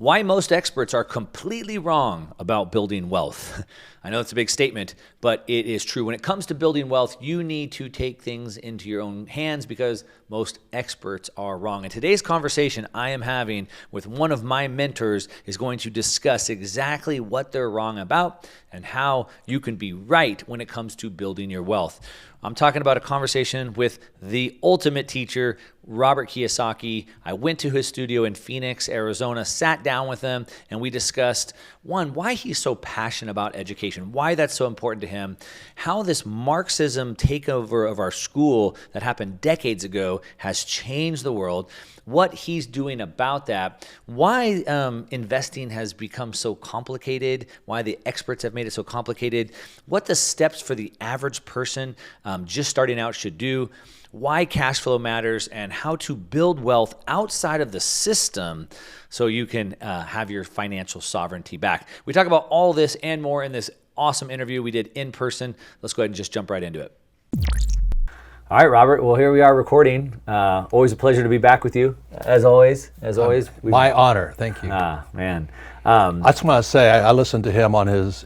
Why most experts are completely wrong about building wealth. I know it's a big statement, but it is true. When it comes to building wealth, you need to take things into your own hands because most experts are wrong. And today's conversation I am having with one of my mentors is going to discuss exactly what they're wrong about and how you can be right when it comes to building your wealth. I'm talking about a conversation with the ultimate teacher, Robert Kiyosaki. I went to his studio in Phoenix, Arizona, sat down with him, and we discussed, one, why he's so passionate about education, why that's so important to him, how this Marxism takeover of our school that happened decades ago has changed the world, what he's doing about that, why investing has become so complicated, why the experts have made it so complicated, what the steps for the average person just starting out should do, why cash flow matters, and how to build wealth outside of the system so you can have your financial sovereignty back. We talk about all this and more in this awesome interview we did in person. Let's go ahead and just jump right into it. All right, Robert. Well, here we are recording. Always a pleasure to be back with you, as always. My honor. Thank you. Man. I just want to say, I listened to him on his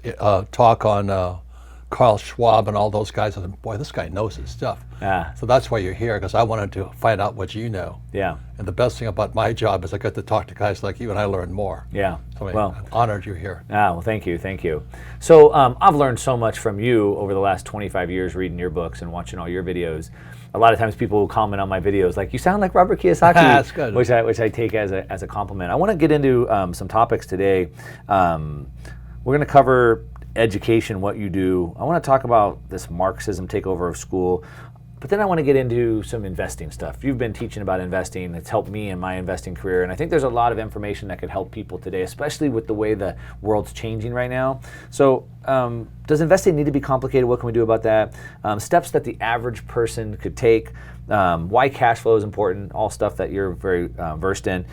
talk on Carl Schwab and all those guys. I said, boy, this guy knows his stuff. So that's why you're here, because I wanted to find out what you know. Yeah. And the best thing about my job is I get to talk to guys like you, and I learn more. Yeah. So I'm honored you're here. Well, thank you. So I've learned so much from you over the last 25 years reading your books and watching all your videos. A lot of times people will comment on my videos like, you sound like Robert Kiyosaki. That's good. Which I take as a compliment. I want to get into some topics today. We're going to cover education, what you do. I want to talk about this Marxism takeover of school, but then I want to get into some investing stuff. You've been teaching about investing. It's helped me in my investing career, and I think there's a lot of information that could help people today, especially with the way the world's changing right now. So does investing need to be complicated? What can we do about that? Steps that the average person could take. Why cash flow is important, all stuff that you're very versed in.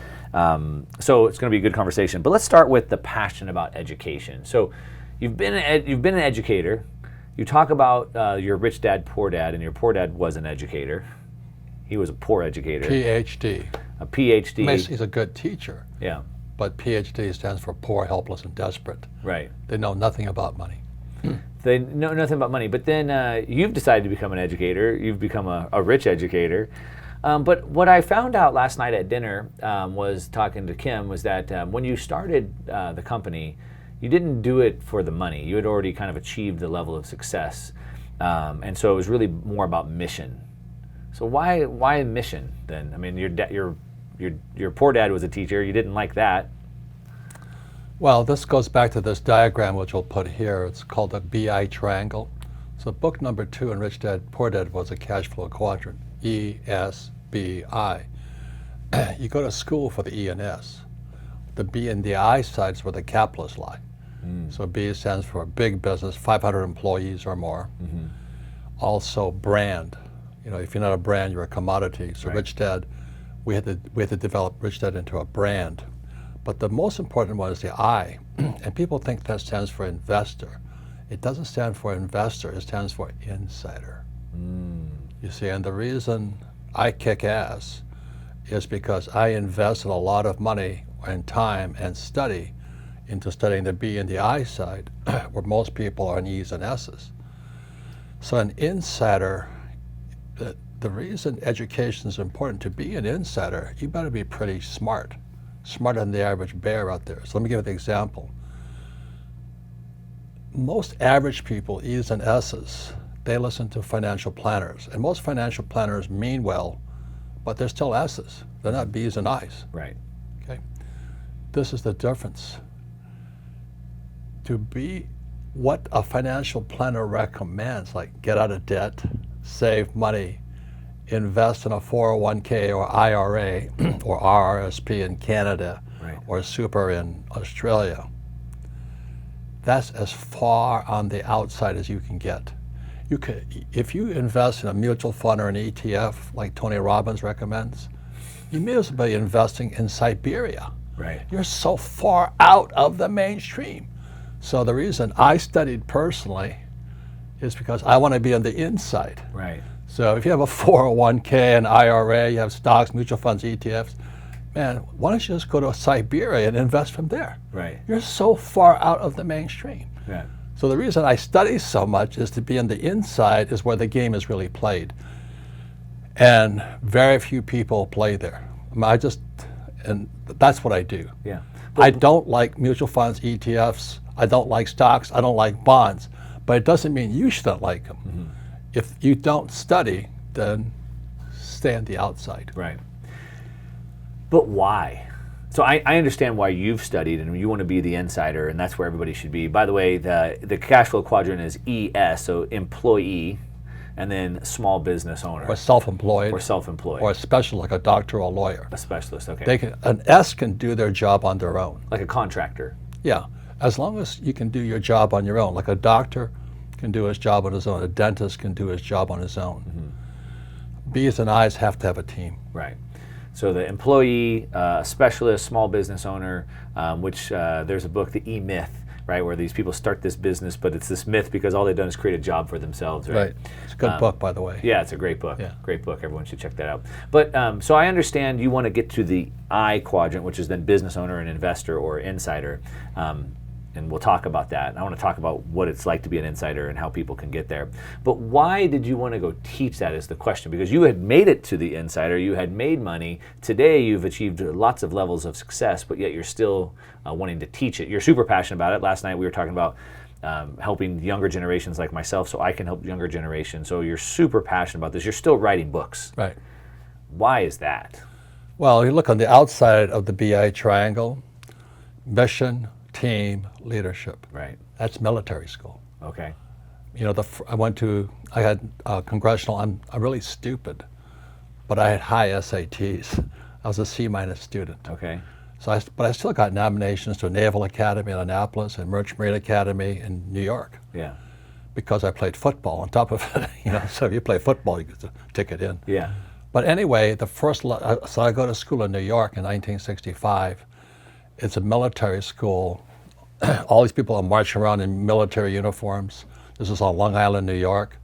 So it's going to be a good conversation. But let's start with the passion about education. So you've been an educator. You talk about your rich dad, poor dad, and your poor dad was an educator. He was a poor educator. PhD. A PhD. He's a good teacher. Yeah. But PhD stands for poor, helpless, and desperate. Right. They know nothing about money. They know nothing about money. But then you've decided to become an educator. You've become a rich educator. But what I found out last night at dinner was talking to Kim was that when you started the company, you didn't do it for the money. You had already kind of achieved the level of success. And so it was really more about mission. So why mission then? I mean, your poor dad was a teacher. You didn't like that. Well, this goes back to this diagram, which we'll put here. It's called the BI triangle. So book number 2 in Rich Dad, Poor Dad was a cash flow quadrant, ESBI. You go to school for the E and S. The B and the I sides where the capitalists lie. So B stands for big business, 500 employees or more. Mm-hmm. Also brand. You know, if you're not a brand, you're a commodity. So right. Rich Dad, we had to develop Rich Dad into a brand. But the most important one is the I, and people think that stands for investor. It doesn't stand for investor, it stands for insider. You see, and the reason I kick ass is because I invested a lot of money and time and study into studying the B and the I side, where most people are in E's and S's. So an insider, the reason education is important, to be an insider, you better be pretty smart. Smarter than the average bear out there. So let me give you an example. Most average people, E's and S's, they listen to financial planners. And most financial planners mean well, but they're still S's. They're not B's and I's. Right. Okay. This is the difference. To be what a financial planner recommends, like get out of debt, save money, invest in a 401k or IRA or RRSP in Canada, right, or super in Australia. That's as far on the outside as you can get. You could, if you invest in a mutual fund or an ETF like Tony Robbins recommends, you may as well be investing in Siberia. Right. You're so far out of the mainstream. So the reason I studied personally is because I want to be on the inside. Right. So if you have a 401k, an IRA, you have stocks, mutual funds, ETFs, man, why don't you just go to Siberia and invest from there? Right. You're so far out of the mainstream. Yeah. So the reason I study so much is to be on the inside is where the game is really played. And very few people play there. I mean, and that's what I do. Yeah. I don't like mutual funds, ETFs. I don't like stocks. I don't like bonds. But it doesn't mean you shouldn't like them. Mm-hmm. If you don't study, then stay on the outside. Right. But why? So I understand why you've studied and you want to be the insider, and that's where everybody should be. By the way, the cash flow quadrant is ES, so employee, and then small business owner. Or self-employed. Or self-employed. Or a special like a doctor or a lawyer. A specialist, okay. An S can do their job on their own. Like a contractor. Yeah, as long as you can do your job on your own. Like a doctor can do his job on his own. A dentist can do his job on his own. Mm-hmm. B's and I's have to have a team. Right. So the employee, specialist, small business owner, which there's a book, The E-Myth, right, where these people start this business, but it's this myth because all they've done is create a job for themselves, right? Right. It's a good book, by the way. Yeah, it's a great book. Yeah. Great book. Everyone should check that out. But so I understand you want to get to the I quadrant, which is then business owner and investor or insider. And we'll talk about that. I want to talk about what it's like to be an insider and how people can get there. But why did you want to go teach that is the question, because you had made it to the insider, you had made money. Today you've achieved lots of levels of success, but yet you're still wanting to teach it. You're super passionate about it. Last night we were talking about helping younger generations like myself, so I can help younger generations. So you're super passionate about this. You're still writing books. Right. Why is that? Well, you look on the outside of the BI triangle, mission, team, leadership. Right. That's military school. Okay. You know, I had congressional, I'm really stupid, but I had high SATs. I was a C- student. Okay. But I still got nominations to Naval Academy in Annapolis and Merchant Marine Academy in New York. Yeah. Because I played football on top of it. You know, so if you play football, you get a ticket in. Yeah. But anyway, so I go to school in New York in 1965. It's a military school. All these people are marching around in military uniforms. This is on Long Island, New York.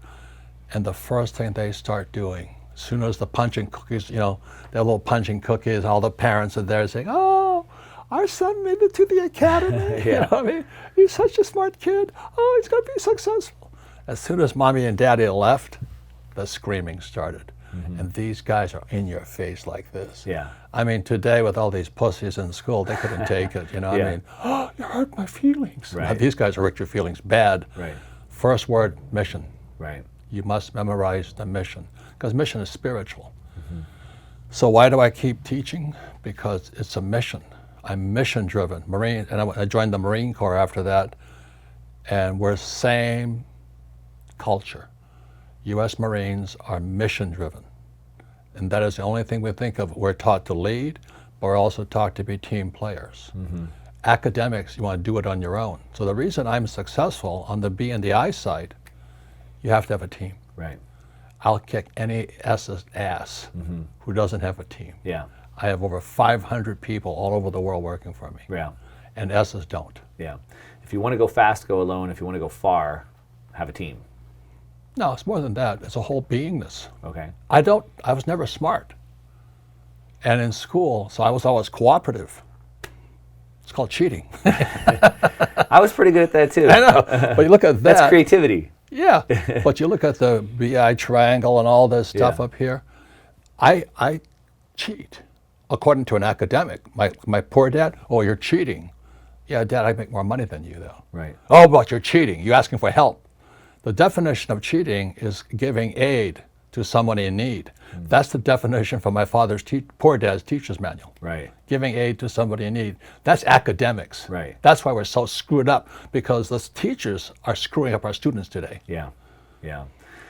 And the first thing they start doing, as soon as the punching cookies, you know, their little punching cookies, all the parents are there saying, "Oh, our son made it to the academy." Yeah. You know what I mean? He's such a smart kid. Oh, he's going to be successful. As soon as mommy and daddy left, the screaming started. Mm-hmm. And these guys are in your face like this. Yeah. I mean, today with all these pussies in school, they couldn't take it, you know. Yeah. I mean, "Oh, you hurt my feelings." Right. Now, these guys hurt your feelings bad. Right. First word, mission. Right. You must memorize the mission, because mission is spiritual. Mm-hmm. So why do I keep teaching? Because it's a mission. I'm mission driven. Marine, and I joined the Marine Corps after that, and we're same culture. U.S. Marines are mission driven. And that is the only thing we think of. We're taught to lead, but we're also taught to be team players. Mm-hmm. Academics, you want to do it on your own. So the reason I'm successful on the B and the I side, you have to have a team. Right. I'll kick any S's ass who doesn't have a team. Yeah. I have over 500 people all over the world working for me. Yeah. And S's don't. Yeah. If you want to go fast, go alone. If you want to go far, have a team. No, it's more than that. It's a whole beingness. Okay. I was never smart. And in school, so I was always cooperative. It's called cheating. I was pretty good at that too. I know. But you look at that. That's creativity. Yeah. But you look at the BI triangle and all this stuff up here. I cheat. According to an academic. My poor dad, "Oh, you're cheating." "Yeah, Dad, I make more money than you though." Right. "Oh, but you're cheating. You're asking for help." The definition of cheating is giving aid to someone in need. Mm. That's the definition from my poor dad's teacher's manual. Right. Giving aid to somebody in need. That's academics. Right. That's why we're so screwed up, because the teachers are screwing up our students today. Yeah. Yeah.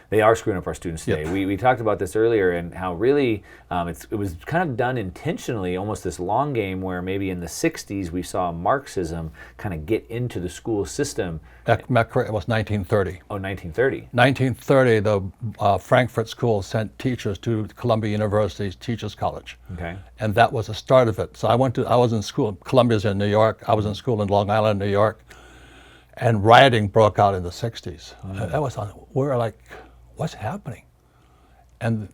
They are screwing up our students today. Yep. We talked about this earlier, and how really it was kind of done intentionally, almost this long game where maybe in the 60s we saw Marxism kind of get into the school system. It was 1930. Oh, 1930. 1930, the Frankfurt School sent teachers to Columbia University's Teachers College. Okay. And that was the start of it. So I was in school, Columbia's in New York, I was in school in Long Island, New York, and rioting broke out in the 60s. That was we were like, what's happening? And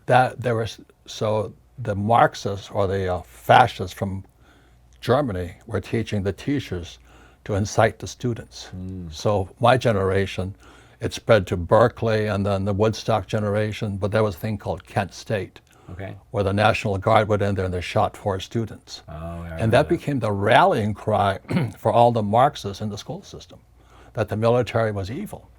the Marxists or the fascists from Germany were teaching the teachers to incite the students. So my generation, it spread to Berkeley and then the Woodstock generation, but there was a thing called Kent State, where the National Guard went in there and they shot 4 students. And that became the rallying cry for all the Marxists in the school system, that the military was evil.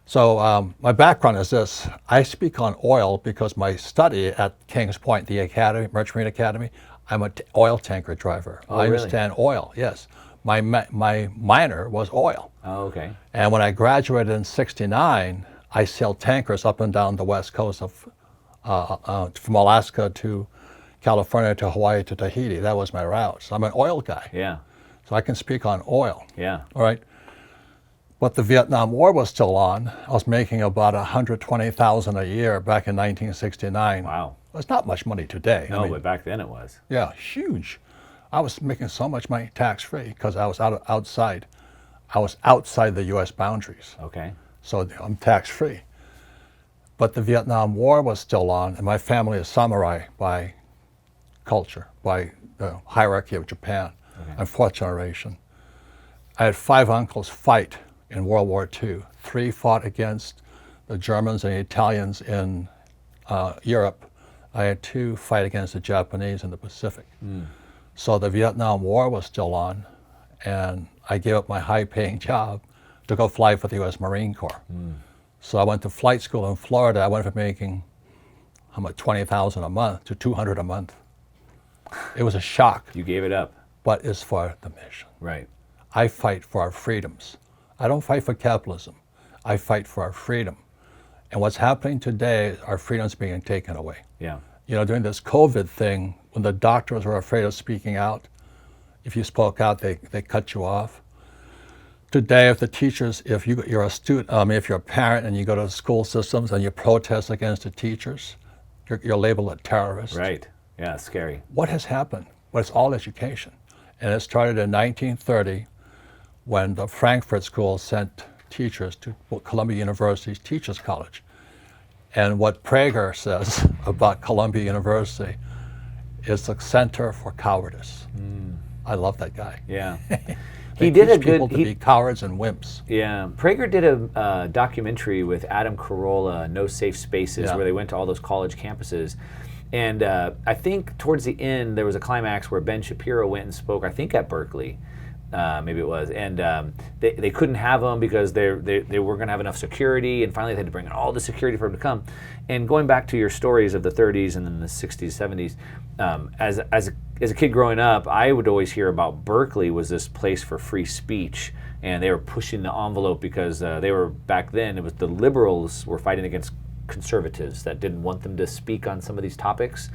So my background is this. I speak on oil because my study at Kings Point, the academy, Merchant Marine Academy, I'm an oil tanker driver. I understand oil, yes. My minor was oil. And when I graduated in '69, I sailed tankers up and down the west coast of, from Alaska to California to Hawaii to Tahiti. That was my route. So I'm an oil guy. So I can speak on oil. All right. But the Vietnam War was still on. I was making about $120,000 a year back in 1969. Wow. It's not much money today. No, but back then it was. Yeah, huge. I was making so much money tax-free because I was outside. I was outside the U.S. boundaries. So I'm tax-free. But the Vietnam War was still on, and my family is samurai by culture, by the hierarchy of Japan. I'm 4th generation. I had 5 uncles fight in World War II. 3 fought against the Germans and the Italians in Europe. I had 2 fight against the Japanese in the Pacific. So the Vietnam War was still on, and I gave up my high-paying job to go fly for the U.S. Marine Corps. So I went to flight school in Florida. I went from making $20,000 a month to $200 a month. It was a shock. You gave it up. But it's for the mission. I fight for our freedoms. I don't fight for capitalism. I fight for our freedom. And what's happening today, our freedom's being taken away. You know, during this COVID thing, when the doctors were afraid of speaking out, if you spoke out, they cut you off. Today, if the teachers, if you're a student, if you're a parent and you go to school systems and you protest against the teachers, you're labeled a terrorist. Yeah, it's scary. What has happened? Well, it's all education. And it started in 1930 when the Frankfurt School sent teachers to Columbia University's Teachers College. And what Prager says about Columbia University is the center for cowardice. I love that guy. He did a good. People to be cowards and wimps. Prager did a documentary with Adam Carolla, No Safe Spaces, where they went to all those college campuses. And I think towards the end there was a climax where Ben Shapiro went and spoke, I think at Berkeley, maybe it was, and they couldn't have him because they weren't going to have enough security, and finally they had to bring in all the security for him to come. And going back to your stories of the 30s and then the 60s, 70s, as a kid growing up, I would always hear about Berkeley was this place for free speech, and they were pushing the envelope because they were, back then, it was the liberals were fighting against conservatives that didn't want them to speak on some of these topics.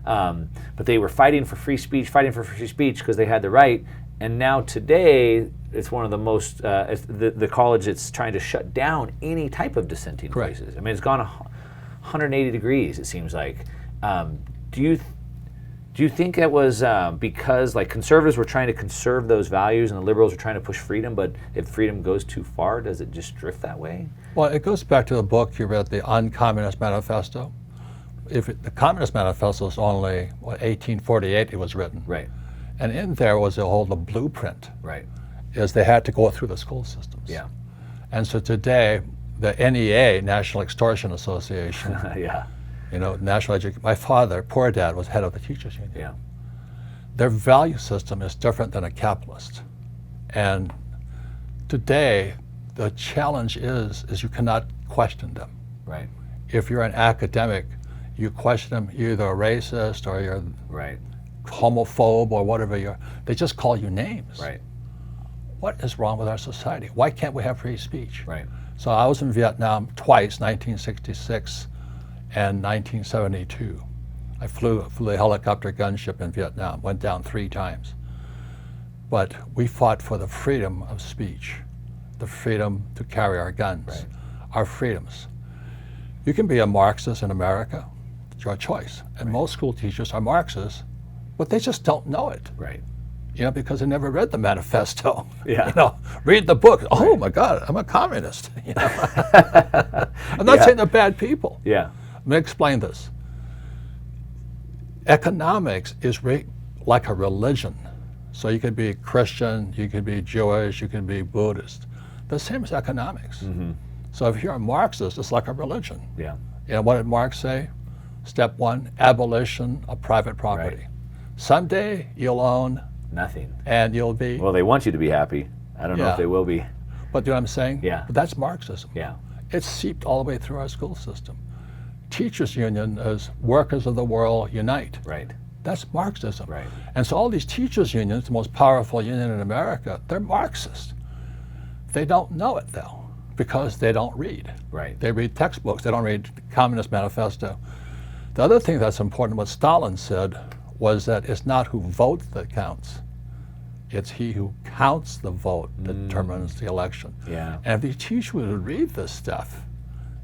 But they were fighting for free speech because they had the right. And now today, it's one of the most, the college that's trying to shut down any type of dissenting voices. I mean, it's gone 180 degrees, it seems like. Do you think it was because like conservatives were trying to conserve those values and the liberals were trying to push freedom, but if freedom goes too far, does it just drift that way? Well, it goes back to the book you read, the Uncommunist Manifesto. The Communist Manifesto is only, 1848 it was written. And in there was the blueprint. Is they had to go through the school systems. And so today, the NEA, National Extortion Association, you know, national education. My father, poor dad, was head of the teachers union. Their value system is different than a capitalist. And today, the challenge is you cannot question them. If you're an academic, you question them, you're either a racist or you're homophobe or whatever you're. They just call you names. What is wrong with our society? Why can't we have free speech? So I was in Vietnam twice, 1966 and 1972. I flew a helicopter gunship in Vietnam, went down 3 times. But we fought for the freedom of speech, the freedom to carry our guns, our freedoms. You can be a Marxist in America, it's your choice. And most school teachers are Marxists, but they just don't know it. You know, because they never read the manifesto. You know, read the book. Oh my God, I'm a communist. You know? I'm not saying they're bad people. Let me explain this. Economics is like a religion. So you could be Christian, you could be Jewish, you could be Buddhist. The same as economics. Mm-hmm. So if you're a Marxist, it's like a religion. Yeah. You know, what did Marx say? Step one, abolition of private property. Right. Someday you'll own Nothing. and you'll be. Well, they want you to be happy. I don't know if they will be. But you know what I'm saying? Yeah. But that's Marxism. Yeah. It's seeped all the way through our school system. Teachers union is workers of the world unite. Right. That's Marxism. Right. And so all these teachers unions, the most powerful union in America, they're Marxist. They don't know it though, because they don't read. Right. They read textbooks, they don't read the Communist Manifesto. The other thing that's important, what Stalin said, was that it's not who votes that counts. It's he who counts the vote that determines the election. Yeah. And if these teachers would read this stuff,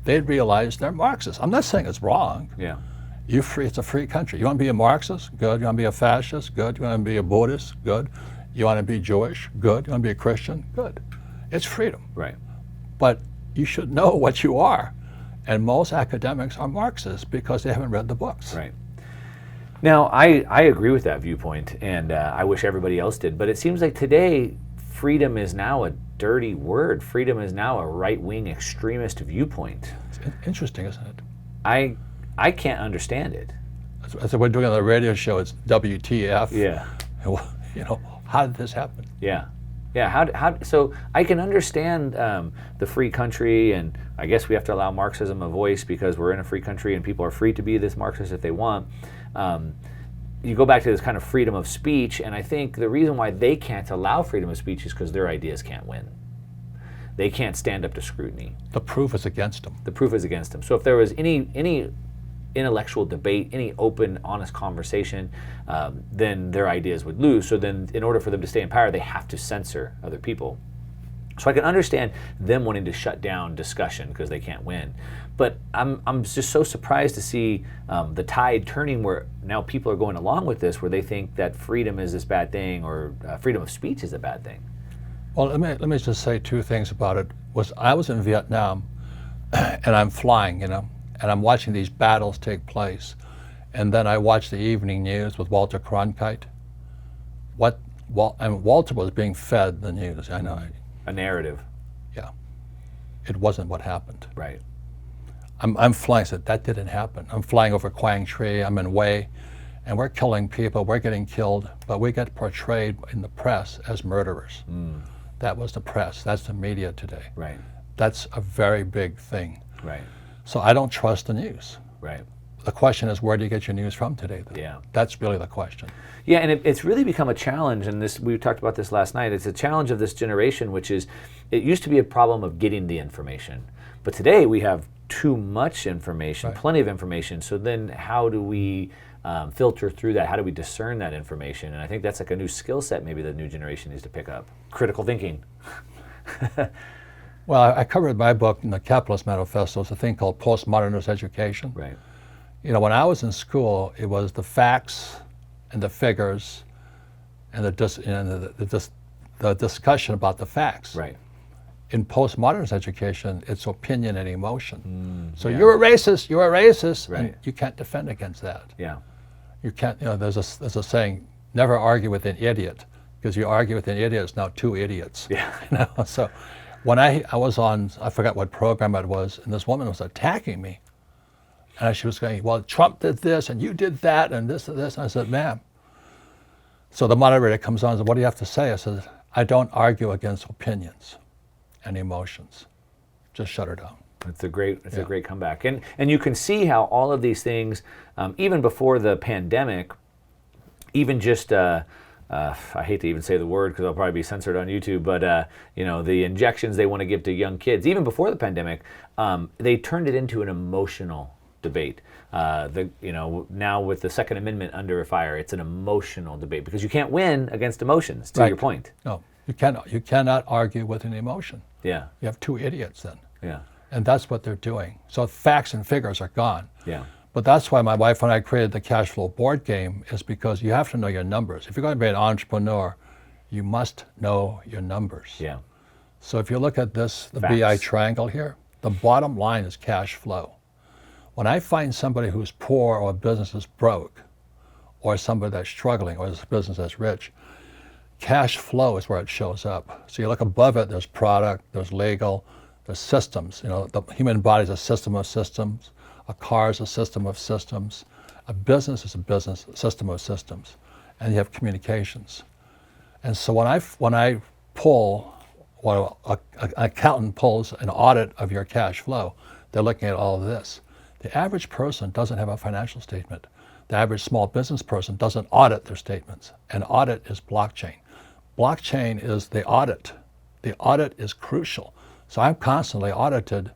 they'd realize they're Marxists. I'm not saying it's wrong. Yeah. It's a free country. You want to be a Marxist? Good. You want to be a fascist? Good. You want to be a Buddhist? Good. You want to be Jewish? Good. You want to be a Christian? Good. It's freedom. Right. But you should know what you are. And most academics are Marxists because they haven't read the books. Right. Now, I agree with that viewpoint, and I wish everybody else did, but it seems like today freedom is now a dirty word. Freedom is now a right-wing extremist viewpoint. It's interesting, isn't it? I can't understand it. As we're doing on the radio show, it's WTF. Yeah. You know, how did this happen? Yeah. Yeah, how so I can understand the free country, and I guess we have to allow Marxism a voice because we're in a free country and people are free to be this Marxist if they want. You go back to this kind of freedom of speech, and I think the reason why they can't allow freedom of speech is because their ideas can't win. They can't stand up to scrutiny. The proof is against them. The proof is against them. So if there was any intellectual debate, any open, honest conversation, then their ideas would lose. So then in order for them to stay in power, they have to censor other people. So I can understand them wanting to shut down discussion because they can't win. But I'm just so surprised to see the tide turning where now people are going along with this, where they think that freedom is this bad thing or freedom of speech is a bad thing. Well, let me just say two things about it. I was in Vietnam, and I'm flying, you know, and I'm watching these battles take place. And then I watched the evening news with Walter Cronkite. And Walter was being fed the news, I know. A narrative. Yeah. It wasn't what happened. Right. I'm flying, so that didn't happen. I'm flying over Quang Tri, I'm in Hue, and we're killing people, we're getting killed, but we get portrayed in the press as murderers. That was the press, that's the media today. Right. That's a very big thing. Right. So I don't trust the news. Right. The question is, where do you get your news from today, though? Yeah. That's really the question. Yeah, and it's really become a challenge, and we talked about this last night. It's a challenge of this generation, which is, it used to be a problem of getting the information. But today we have too much information, Right. plenty of information. So then how do we filter through that? How do we discern that information? And I think that's like a new skill set maybe the new generation needs to pick up. Critical thinking. Well, I covered in my book in the Capitalist Manifesto, it's a thing called postmodernist education. Right. You know, when I was in school, it was the facts and the figures and the discussion about the facts. Right. In postmodernist education, it's opinion and emotion. So yeah. you're a racist, Right. and you can't defend against that. Yeah. You can't, you know, there's a saying, never argue with an idiot, because you argue with an idiot, it's now two idiots. Yeah. You know? So when I was on, I forgot what program it was, and this woman was attacking me. And she was going, well, Trump did this, and you did that, and this and this. And I said, ma'am. So the moderator comes on and says, what do you have to say? I said, I don't argue against opinions and emotions. Just shut her down. It's a great comeback. And you can see how all of these things, even before the pandemic, even just, I hate to even say the word because I'll probably be censored on YouTube, but you know, the injections they want to give to young kids, even before the pandemic, they turned it into an emotional debate. Now with the Second Amendment under fire, it's an emotional debate because you can't win against emotions, to Right. your point. No, you cannot argue with an emotion. Yeah. You have two idiots then. Yeah. And that's what they're doing. So facts and figures are gone. Yeah. But that's why my wife and I created the Cashflow board game, is because you have to know your numbers. If you're going to be an entrepreneur, you must know your numbers. Yeah. So if you look at this, the Facts. BI triangle here, the bottom line is cash flow. When I find somebody who's poor or a business is broke, or somebody that's struggling or this business that's rich, cash flow is where it shows up. So you look above it, there's product, there's legal, there's systems. The human body is a system of systems. A car is a system of systems. A business is a business system of systems. And you have communications. And so when I pull, an accountant pulls an audit of your cash flow, they're looking at all of this. The average person doesn't have a financial statement. The average small business person doesn't audit their statements. An audit is blockchain. Blockchain is the audit. The audit is crucial. So I'm constantly audited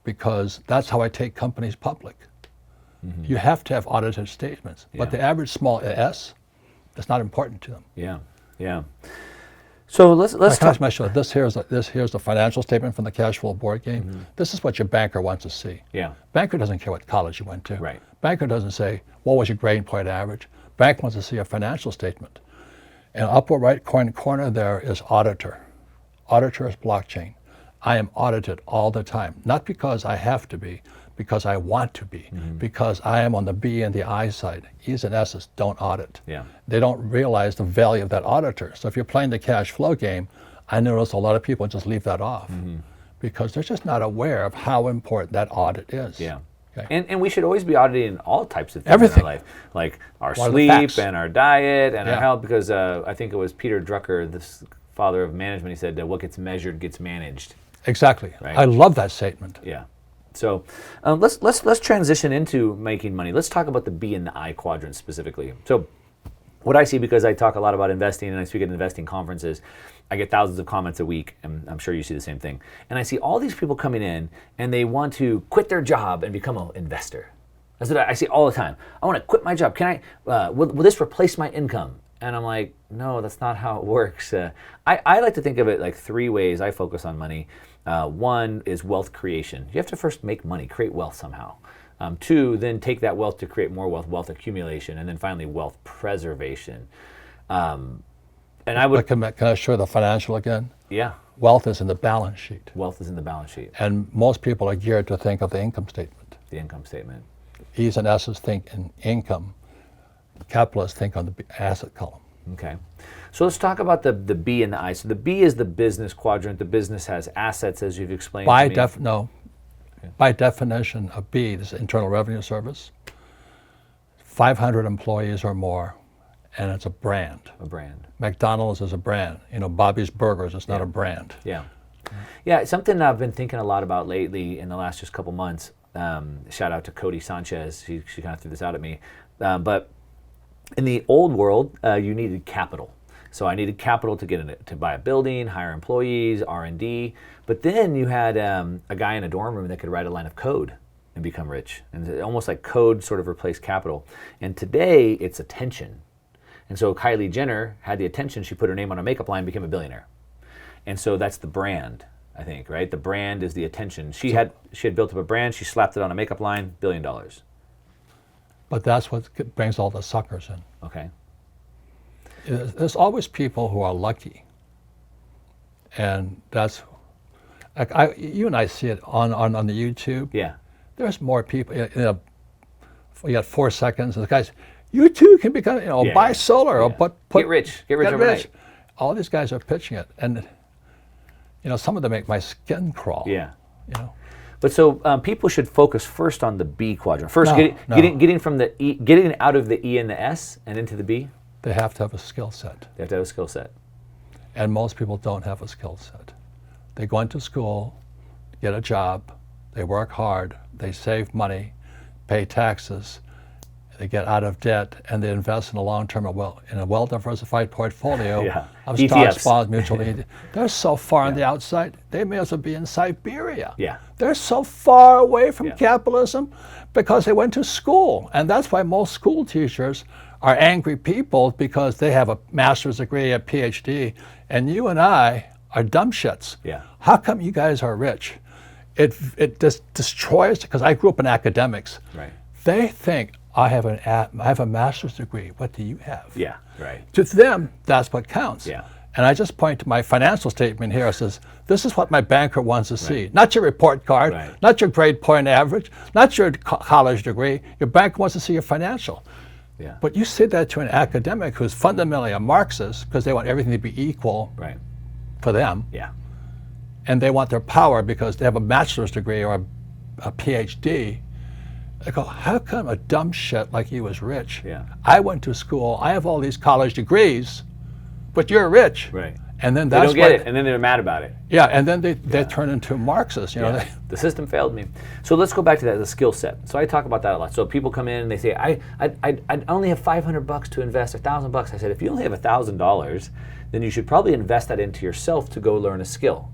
because that's how I take companies public. Mm-hmm. You have to have audited statements. Yeah. But the average small S, that's not important to them. Yeah, yeah. So let's talk. This here's the financial statement from the cash flow board game. Mm-hmm. This is what your banker wants to see. Yeah. Banker doesn't care what college you went to. Right. Banker doesn't say, what was your grade point average? Bank wants to see a financial statement. And upper right corner there is auditor. Auditor is blockchain. I am audited all the time, not because I have to be, because I want to be, mm-hmm. because I am on the B and the I side. E's and S's don't audit. Yeah. They don't realize the value of that auditor. So if you're playing the cash flow game, I notice a lot of people just leave that off mm-hmm. because they're just not aware of how important that audit is. Yeah. Okay. And we should always be auditing all types of things Everything. in our life, like our sleep and our diet and our health, because I think it was Peter Drucker, this father of management, he said, what gets measured gets managed. Exactly. Right? I love that statement. Yeah. So let's transition into making money. Let's talk about the B and the I quadrant specifically. So what I see, because I talk a lot about investing and I speak at investing conferences, I get thousands of comments a week, and I'm sure you see the same thing. And I see all these people coming in and they want to quit their job and become an investor. That's what I see all the time. I want to quit my job. Can I? Will this replace my income? And I'm like, no, that's not how it works. I like to think of it like three ways I focus on money. One is wealth creation. You have to first make money, create wealth somehow. Two, then take that wealth to create more wealth, wealth accumulation, and then finally wealth preservation. And I would. Can I show the financial again? Yeah. Wealth is in the balance sheet. Wealth is in the balance sheet. And most people are geared to think of the income statement. The income statement. E's and S's think in income. Capitalists think on the asset column. Okay. So let's talk about the B and the I. So the B is the business quadrant. The business has assets, as you've explained to me. By definition, a B, this is Internal Revenue Service, 500 employees or more, and it's a brand. A brand. McDonald's is a brand. Bobby's Burgers is not a brand. Yeah. Yeah, something I've been thinking a lot about lately in the last just couple months. Shout out to Cody Sanchez. She kind of threw this out at me. But in the old world, you needed capital. So I needed capital to buy a building, hire employees, R&D. But then you had a guy in a dorm room that could write a line of code and become rich. And almost like code sort of replaced capital. And today it's attention. And so Kylie Jenner had the attention. She put her name on a makeup line, became a billionaire. And so that's the brand, I think, right? The brand is the attention. She had built up a brand. She slapped it on a makeup line, $1 billion. But that's what brings all the suckers in. Okay. There's always people who are lucky. And that's, you and I see it on the YouTube. Yeah. There's more people, you got 4 seconds, and the guys, you too can become, buy solar or put get rich overnight. All these guys are pitching it, and some of them make my skin crawl. Yeah. But so people should focus first on the B quadrant. First, getting from the E, getting out of the E and the S and into the B. They have to have a skill set. They have to have a skill set. And most people don't have a skill set. They go into school, get a job, they work hard, they save money, pay taxes, they get out of debt, and they invest in a long-term, in a well-diversified portfolio of ETFs. stocks, bonds, mutual aid. They're so far on the outside, they may as well be in Siberia. Yeah. They're so far away from capitalism because they went to school. And that's why most school teachers are angry people, because they have a master's degree, a PhD, and you and I are dumb shits. Yeah. How come you guys are rich? It just destroys, because I grew up in academics. Right. They think, I have a master's degree. What do you have? Yeah, right. To them, that's what counts. Yeah. And I just point to my financial statement here. It says, this is what my banker wants to see. Not your report card, not your grade point average, not your college degree. Your banker wants to see your financial. Yeah. But you say that to an academic who's fundamentally a Marxist because they want everything to be equal Right. for them. Yeah. And they want their power because they have a bachelor's degree or a PhD. I go, how come a dumb shit like you is rich? Yeah. I went to school, I have all these college degrees, but you're rich. Right. And then They that's don't get why, it, and then they're mad about it. yeah, and then they turn into Marxists, you know. Yeah. The system failed me. So let's go back to that, the skill set. So I talk about that a lot. So people come in and they say, I only have $500 to invest, $1,000. I said, if you only have $1,000, then you should probably invest that into yourself to go learn a skill.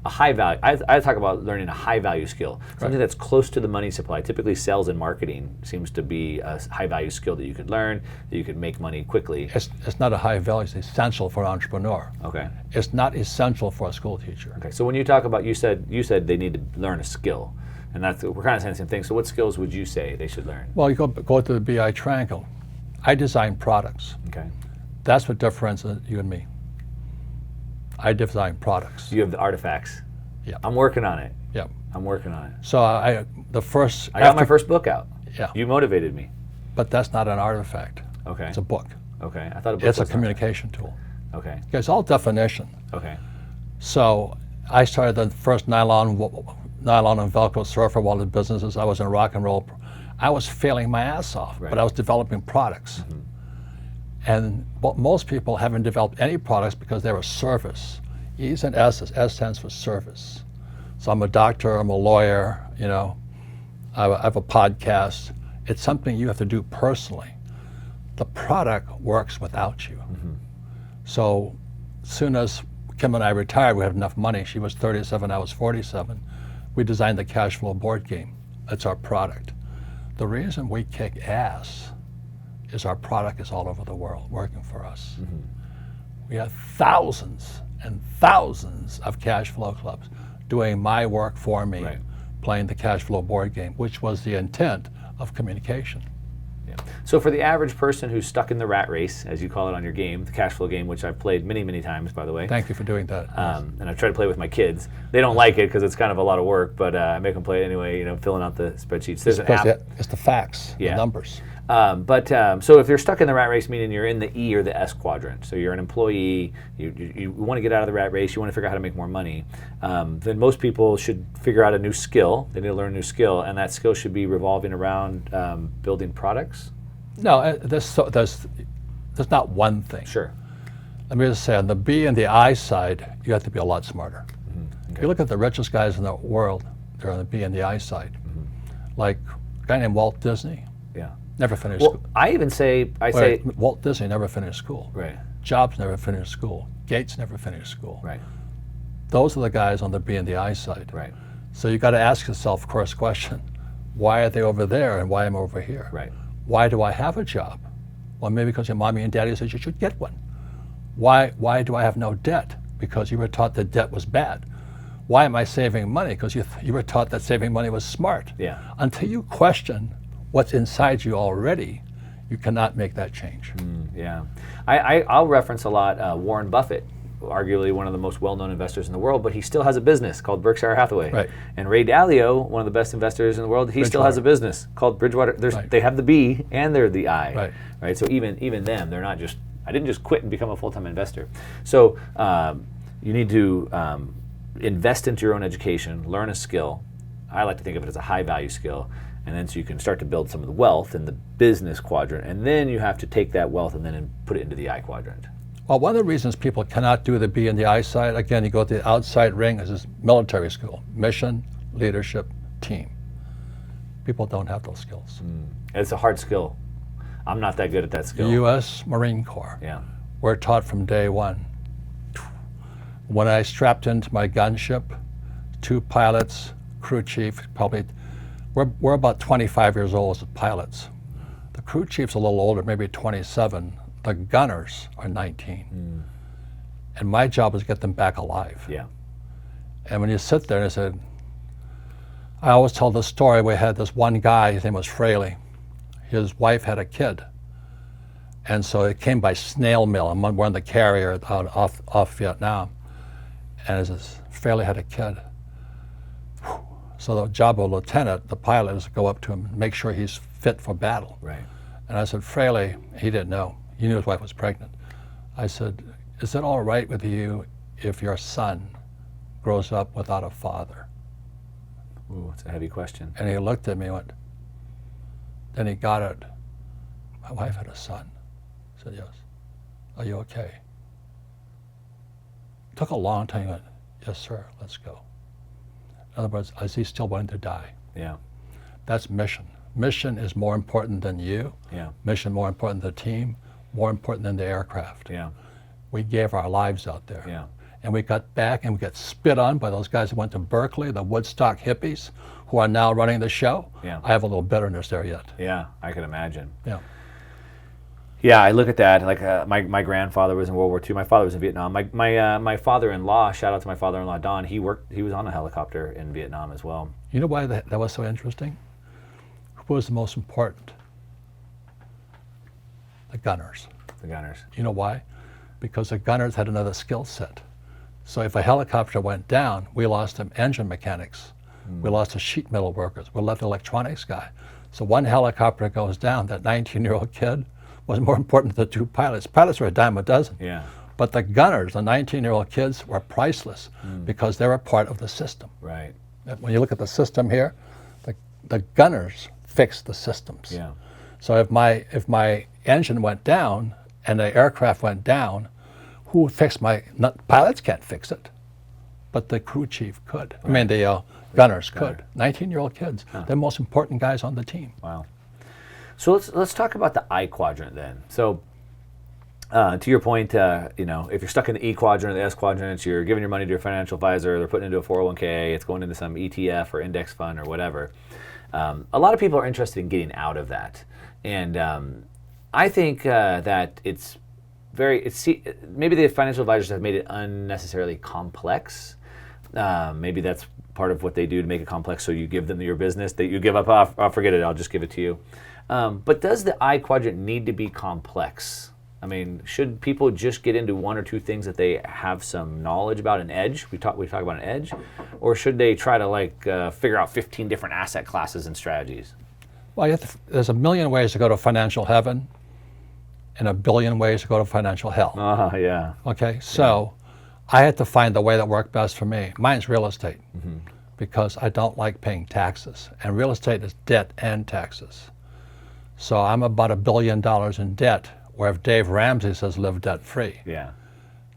A high value, I talk about learning a high value skill, something that's close to the money supply. Typically sales and marketing seems to be a high value skill that you could learn, that you could make money quickly. It's not a high value, it's essential for an entrepreneur. Okay. It's not essential for a school teacher. Okay, so when you talk about, you said they need to learn a skill, and we're kind of saying the same thing. So what skills would you say they should learn? Well, you go to the BI triangle. I design products. Okay. That's what differentiates you and me. I design products. You have the artifacts. Yeah. I'm working on it. Yeah. I'm working on it. So I got my first book out. Yeah. You motivated me. But that's not an artifact. Okay. It's a book. Okay. I thought a book It's a was communication tool. Okay. It's all definition. Okay. So I started the first nylon and Velcro surfer wallet businesses. I was in rock and roll. I was failing my ass off, Right. but I was developing products. And most people haven't developed any products because they're a service. E's and S's. S stands for service. So I'm a doctor, I'm a lawyer, you know, I have a podcast. It's something you have to do personally. The product works without you. So as soon as Kim and I retired, we had enough money. She was 37, I was 47. We designed the Cashflow board game. That's our product. The reason we kick ass is our product is all over the world working for us. We have thousands and thousands of cash flow clubs doing my work for me, Right. playing the cash flow board game, which was the intent of communication. Yeah. So for the average person who's stuck in the rat race, as you call it on your game, the cash flow game, which I've played many, many times, by the way. Thank you for doing that. And I've tried to play with my kids. They don't like it because it's kind of a lot of work, but I make them play it anyway, you know, filling out the spreadsheets. There's an app. It's the facts, Yeah. the numbers. So if you're stuck in the rat race, meaning you're in the E or the S quadrant, so you're an employee, you want to get out of the rat race, you want to figure out how to make more money, then most people should figure out a new skill. They need to learn a new skill, and that skill should be revolving around building products. No, there's not one thing. Sure. Let me just say, on the B and the I side, you have to be a lot smarter. Okay. If you look at the richest guys in the world, they're on the B and the I side. Like a guy named Walt Disney, Yeah. never finished Well, school. I even say, Walt Disney never finished school. right, Jobs never finished school. Gates never finished school. right, Those are the guys on the B and the I side. right, So you got to ask yourself, of course, question: why are they over there and why am I over here? right. Why do I have a job? Well, maybe because your mommy and daddy said you should get one. Why do I have no debt? Because you were taught that debt was bad. Why am I saving money? Because you were taught that saving money was smart. Yeah. Until you question what's inside you already, you cannot make that change. Yeah, I'll reference a lot Warren Buffett, arguably one of the most well-known investors in the world, but he still has a business called Berkshire Hathaway. Right. And Ray Dalio, one of the best investors in the world, he still has a business called Bridgewater. Right. They have the B and they're the I. Right. Right. So even them, they're not just. I didn't just quit and become a full-time investor. So you need to invest into your own education, learn a skill. I like to think of it as a high-value skill. And then so you can start to build some of the wealth in the business quadrant. And then you have to take that wealth and then put it into the I quadrant. Well, one of the reasons people cannot do the B and the I side, again, you go to the outside ring, this is military school, mission, leadership, team. People don't have those skills. It's a hard skill. I'm not that good at that The skill. U.S. Marine Corps, Yeah. we're taught from day one. When I strapped into my gunship, 2 pilots, crew chief, probably, we're about 25 years old as pilots. The crew chief's a little older, maybe 27. The gunners are 19. And my job was to get them back alive. Yeah. And when you sit there, and I said, I always tell the story, we had this one guy, his name was Fraley. His wife had a kid. And so it came by snail mail, and we're on the carrier out off Vietnam. And as Fraley had a kid. So the job of a lieutenant, the pilot, is to go up to him and make sure he's fit for battle. Right. And I said, Fraley, he didn't know. He knew his wife was pregnant. I said, is it all right with you if your son grows up without a father? Ooh, it's a heavy question. And he looked at me and went, then he got it. My wife had a son. I said, yes. Are you okay? It took a long time. He went, yes, sir, let's go. In other words, is he still willing to die? Yeah. That's mission. Mission is more important than you. Yeah. Mission more important than the team, more important than the aircraft. Yeah. We gave our lives out there. Yeah. And we got back and we got spit on by those guys who went to Berkeley, the Woodstock hippies, who are now running the show. Yeah. I have a little bitterness there yet. Yeah, I can imagine. Yeah. Yeah, I look at that. Like my grandfather was in World War II. My father was in Vietnam. My father-in-law, shout out to my father-in-law Don. He was on a helicopter in Vietnam as well. You know why that was so interesting? Who was the most important? The gunners. The gunners. You know why? Because the gunners had another skill set. So if a helicopter went down, we lost some engine mechanics. We lost the sheet metal workers. We left the electronics guy. So one helicopter goes down, that 19-year-old kid was more important than the two pilots. Pilots were a dime a dozen. Yeah. But the gunners, the 19-year-old kids, were priceless because they were part of the system. Right. When you look at the system here, the gunners fix the systems. Yeah. So if my engine went down and the aircraft went down, who fixed pilots can't fix it, but the crew chief could. Right. I mean, the gunners could. 19-year-old kids, they're the most important guys on the team. Wow. So let's talk about the I quadrant then. So to your point, if you're stuck in the E quadrant or the S quadrant, you're giving your money to your financial advisor, they're putting it into a 401k, it's going into some ETF or index fund or whatever. A lot of people are interested in getting out of that. And I think that maybe the financial advisors have made it unnecessarily complex. Maybe that's part of what they do to make it complex, so you give them your business, that you give up, oh, forget it, I'll just give it to you. But does the I quadrant need to be complex? I mean, should people just get into one or two things that they have some knowledge about, an edge? We talk about an edge, or should they try to figure out 15 different asset classes and strategies? Well, there's a million ways to go to financial heaven, and a billion ways to go to financial hell. Yeah. Okay, so I had to find the way that worked best for me. Mine's real estate, because I don't like paying taxes, and real estate is debt and taxes. So I'm about $1 billion in debt, where if Dave Ramsey says live debt-free. Yeah.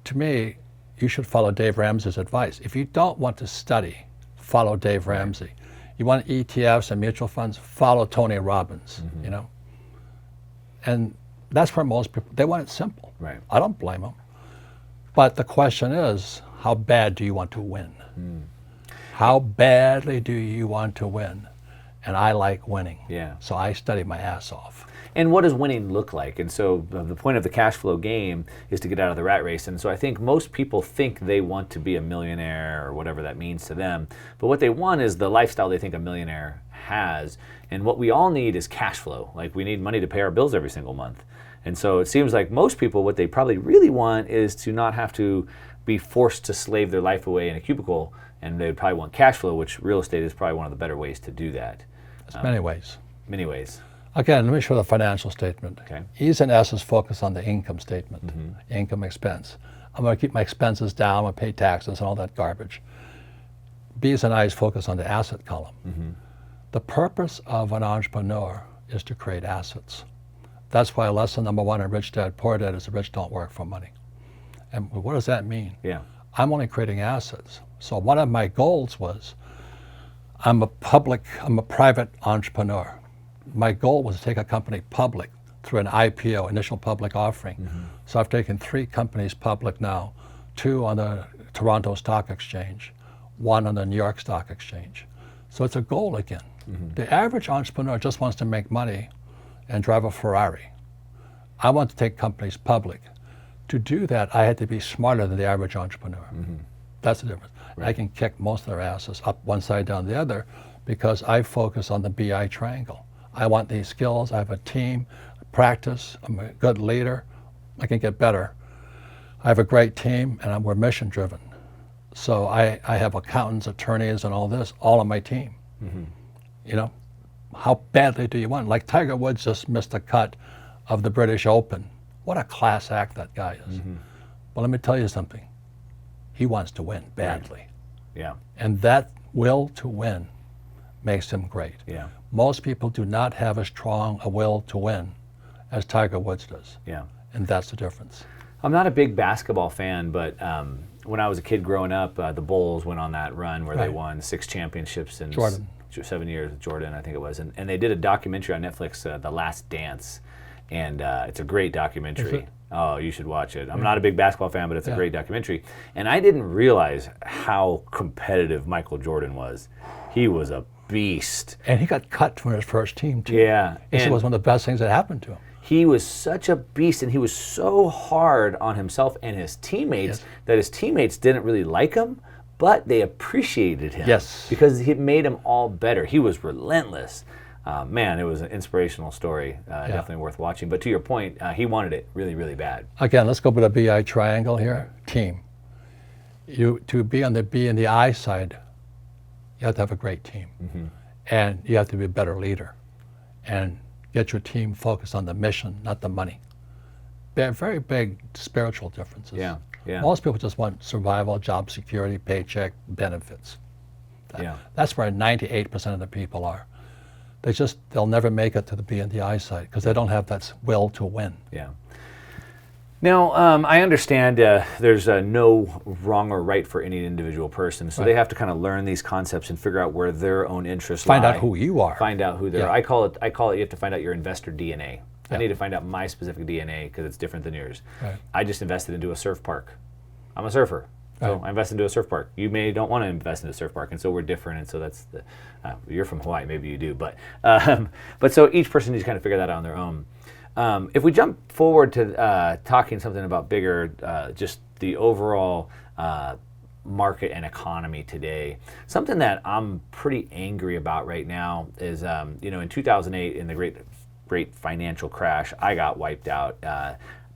To me, you should follow Dave Ramsey's advice. If you don't want to study, follow Dave Ramsey. You want ETFs and mutual funds, follow Tony Robbins, And that's where most people, they want it simple. Right. I don't blame them. But the question is, how bad do you want to win? How badly do you want to win? And I like winning. Yeah. So I study my ass off. And what does winning look like? And so the point of the cash flow game is to get out of the rat race. And so I think most people think they want to be a millionaire or whatever that means to them. But what they want is the lifestyle they think a millionaire has. And what we all need is cash flow. Like, we need money to pay our bills every single month. And so it seems like most people, what they probably really want is to not have to be forced to slave their life away in a cubicle. And they would probably want cash flow, which real estate is probably one of the better ways to do that. There's many ways. Many ways. Again, let me show the financial statement. Okay. E's and S's focus on the income statement, income expense. I'm going to keep my expenses down, I'm going to pay taxes and all that garbage. B's and I's focus on the asset column. The purpose of an entrepreneur is to create assets. That's why lesson number 1 in Rich Dad, Poor Dad is the rich don't work for money. And what does that mean? Yeah. I'm only creating assets. So one of my goals was, I'm a private entrepreneur. My goal was to take a company public through an IPO, initial public offering. So I've taken 3 companies public now, 2 on the Toronto Stock Exchange, 1 on the New York Stock Exchange. So it's a goal again. The average entrepreneur just wants to make money and drive a Ferrari. I want to take companies public. To do that, I had to be smarter than the average entrepreneur. That's the difference. Right. I can kick most of their asses up one side, down the other, because I focus on the BI triangle. I want these skills, I have a team, practice, I'm a good leader, I can get better. I have a great team, and we're mission driven. So I have accountants, attorneys, and all this, all on my team. how badly do you want? Like Tiger Woods just missed the cut of the British Open. What a class act that guy is. But let me tell you something. He wants to win badly. Yeah. And that will to win makes him great. Yeah. Most people do not have as strong a will to win as Tiger Woods does. Yeah. And that's the difference. I'm not a big basketball fan, but when I was a kid growing up, the Bulls went on that run where they won 6 championships in 7 years with Jordan, I think it was. And they did a documentary on Netflix, The Last Dance. And it's a great documentary. Oh, you should watch it. I'm not a big basketball fan, but it's a great documentary. And I didn't realize how competitive Michael Jordan was. He was a beast. And he got cut from his first team, too. Yeah. This was one of the best things that happened to him. He was such a beast, and he was so hard on himself and his teammates that his teammates didn't really like him, but they appreciated him. Yes. Because he made them all better. He was relentless. Man, it was an inspirational story. Definitely worth watching. But to your point, he wanted it really, really bad. Again, let's go with a BI triangle here. Team. To be on the B and the I side, you have to have a great team. And you have to be a better leader. And get your team focused on the mission, not the money. They're very big spiritual differences. Yeah. Most people just want survival, job security, paycheck, benefits. That's where 98% of the people are. They'll never make it to the B and the I side because they don't have that will to win. Yeah. Now, I understand there's no wrong or right for any individual person, so they have to kind of learn these concepts and figure out where their own interests lie. Find out who you are. Find out who they are. I call it you have to find out your investor DNA. I need to find out my specific DNA because it's different than yours. I just invested into a surf park. I'm a surfer. So I invested into a surf park. You don't want to invest in a surf park, and so we're different. And so that's you're from Hawaii, maybe you do, but so each person needs to kind of figure that out on their own. If we jump forward to talking something about bigger, just the overall market and economy today, something that I'm pretty angry about right now is, in 2008, in the great financial crash, I got wiped out.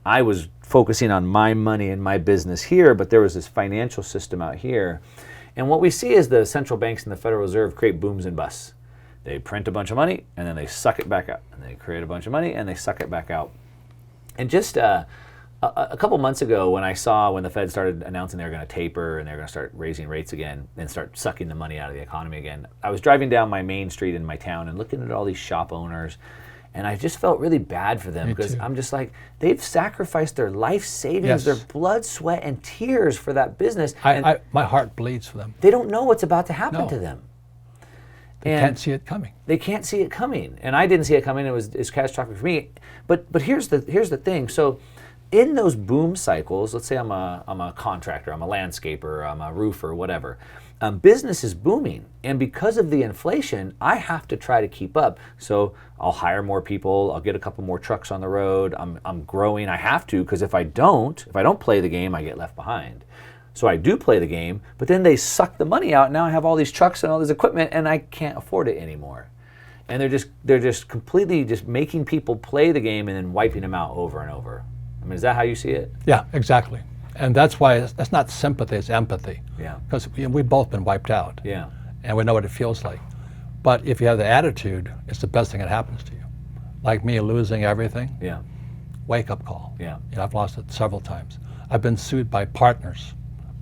I was focusing on my money and my business here, but there was this financial system out here. And what we see is the central banks and the Federal Reserve create booms and busts. They print a bunch of money, and then they suck it back out. And they create a bunch of money, and they suck it back out. And just a couple months ago, when the Fed started announcing they were going to taper and they were going to start raising rates again and start sucking the money out of the economy again, I was driving down my main street in my town and looking at all these shop owners, and I just felt really bad for them because I'm just like, they've sacrificed their life savings, their blood, sweat, and tears for that business. My heart bleeds for them. They don't know what's about to happen to them. They can't see it coming. They can't see it coming, and I didn't see it coming. It's catastrophic for me. But here's the thing. So, in those boom cycles, let's say I'm a contractor, I'm a landscaper, I'm a roofer, whatever. Business is booming, and because of the inflation, I have to try to keep up. So I'll hire more people. I'll get a couple more trucks on the road. I'm growing. I have to, because if I don't play the game, I get left behind. So I do play the game, but then they suck the money out. Now I have all these trucks and all this equipment, and I can't afford it anymore. And they're just completely just making people play the game and then wiping them out over and over. I mean, is that how you see it? Yeah, exactly. And that's why that's not sympathy, it's empathy. Yeah. Because we've both been wiped out. Yeah. And we know what it feels like. But if you have the attitude, it's the best thing that happens to you. Like me losing everything. Yeah. Wake up call. Yeah. I've lost it several times. I've been sued by partners.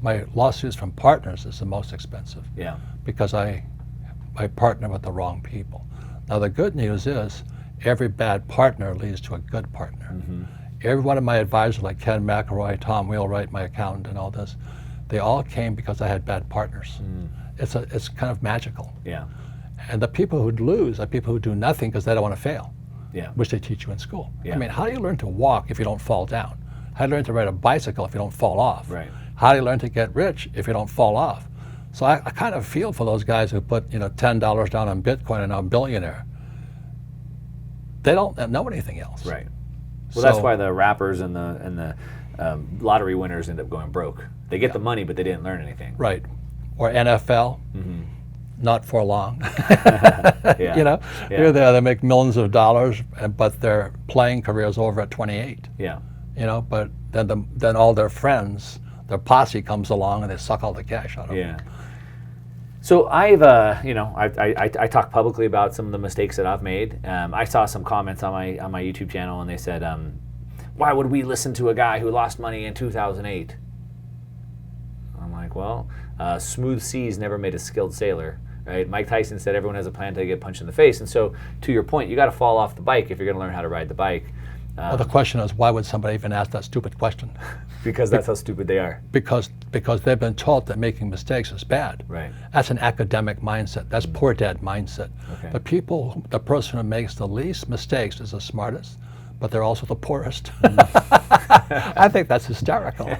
My lawsuits from partners is the most expensive. Yeah. Because I partner with the wrong people. Now the good news is every bad partner leads to a good partner. Every one of my advisors, like Ken McElroy, Tom Wheelwright, my accountant, and all this, they all came because I had bad partners. It's kind of magical. Yeah. And the people who lose are people who do nothing because they don't want to fail. Yeah. Which they teach you in school. Yeah. I mean, how do you learn to walk if you don't fall down? How do you learn to ride a bicycle if you don't fall off? Right. How do you learn to get rich if you don't fall off? So I kind of feel for those guys who put $10 down on Bitcoin and are a billionaire. They don't know anything else. Right. Well, that's why the rappers and the lottery winners end up going broke. They get the money, but they didn't learn anything. Right. Or NFL, not for long. Yeah. They're there, they make millions of dollars, but their playing career is over at 28. Yeah. But then all their friends, their posse comes along and they suck all the cash out of them. Yeah. So I've, I talk publicly about some of the mistakes that I've made. I saw some comments on my YouTube channel, and they said, "Why would we listen to a guy who lost money in 2008?" I'm like, well, smooth seas never made a skilled sailor, right? Mike Tyson said everyone has a plan until they get punched in the face, and so to your point, you got to fall off the bike if you're going to learn how to ride the bike. Well, the question is, why would somebody even ask that stupid question? Because that's how stupid they are. Because they've been taught that making mistakes is bad. Right. That's an academic mindset. That's poor dad mindset. Okay. The person who makes the least mistakes is the smartest, but they're also the poorest. I think that's hysterical.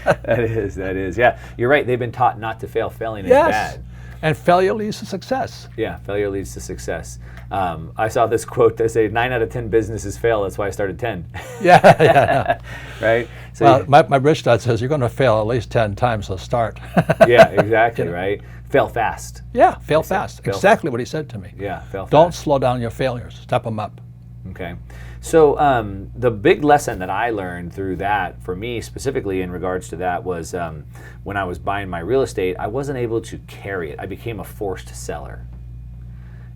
That is. Yeah, you're right. They've been taught not to fail. Failing is Yes. bad. And failure leads to success. Yeah, failure leads to success. I saw this quote that said 9 out of 10 businesses fail. That's why I started 10. Yeah. Right? So Well, my rich dad says you're going to fail at least 10 times, so start. yeah, exactly, right? Fail fast. Yeah, fail fast. fail Exactly what he said to me. Yeah, fail fast. Don't slow down your failures. Step them up. Okay. So the big lesson that I learned through that, for me specifically in regards to that, was when I was buying my real estate, I wasn't able to carry it. I became a forced seller.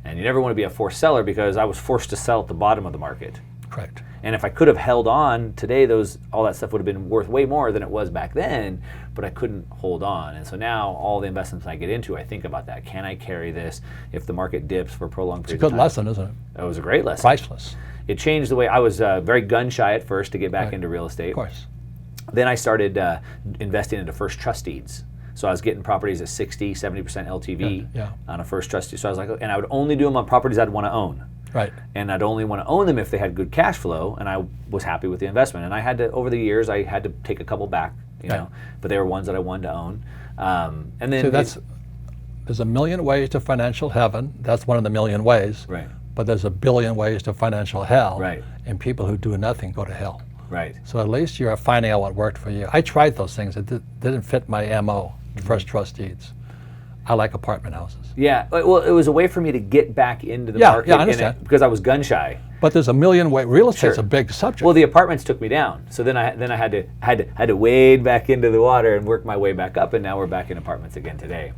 And you never want to be a forced seller because I was forced to sell at the bottom of the market. Correct. And if I could have held on today, all that stuff would have been worth way more than it was back then, but I couldn't hold on. And so now all the investments I get into, I think about that. Can I carry this if the market dips for a prolonged period of time? It's a good lesson, isn't it? It was a great lesson. Priceless. It changed the way I was very gun shy at first to get back into real estate. Of course. Then I started investing into first trust deeds. So I was getting properties at 60, 70% LTV on a first trust deed. So I was like, and I would only do them on properties I'd want to own. Right. And I'd only want to own them if they had good cash flow, and I was happy with the investment. And I had to, over the years, I had to take a couple back, you know, but they were ones that I wanted to own. And then there's a million ways to financial heaven. That's one of the million ways. Right. But there's a billion ways to financial hell. Right. And people who do nothing go to hell. Right. So at least you're finding out what worked for you. I tried those things. It didn't fit my MO, first trust deeds. I like apartment houses. Yeah, well, it was a way for me to get back into the market. Yeah, I understand. Because I was gun shy. But there's a million ways. Real estate's a big subject. Well, the apartments took me down, so then I had to wade back into the water and work my way back up, and now we're back in apartments again today.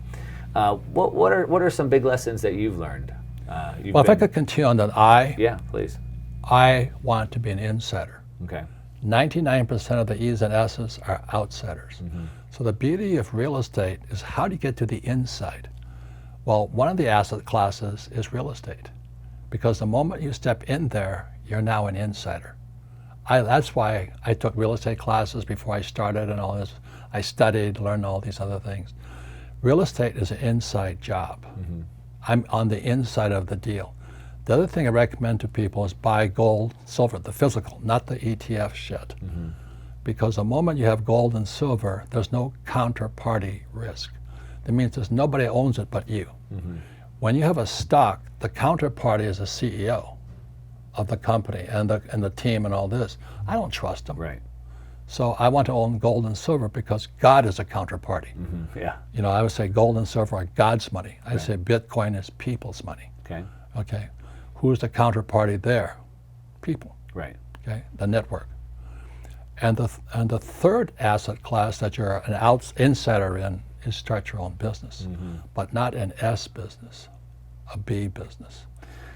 What are some big lessons that you've learned? Well, if I could continue on that, yeah, please. I want to be an insider. Okay. 99% of the E's and S's are outsiders. Mm-hmm. So the beauty of real estate is how do you get to the inside? Well, one of the asset classes is real estate, because the moment you step in there, you're now an insider. That's why I took real estate classes before I started and all this. I studied, learned all these other things. Real estate is an inside job. Mm-hmm. I'm on the inside of the deal. The other thing I recommend to people is buy gold, silver, the physical, not the ETF shit. Mm-hmm. Because the moment you have gold and silver, there's no counterparty risk. That means there's nobody owns it but you. Mm-hmm. When you have a stock, the counterparty is a CEO of the company and the team and all this. I don't trust them. Right. So I want to own gold and silver because God is a counterparty. Mm-hmm. Yeah. You know, I would say gold and silver are God's money. I say Bitcoin is people's money. Okay. Okay. Who's the counterparty there? People. Right. Okay. The network. And the third asset class that you're an insider in is start your own business, but not an S business, a B business.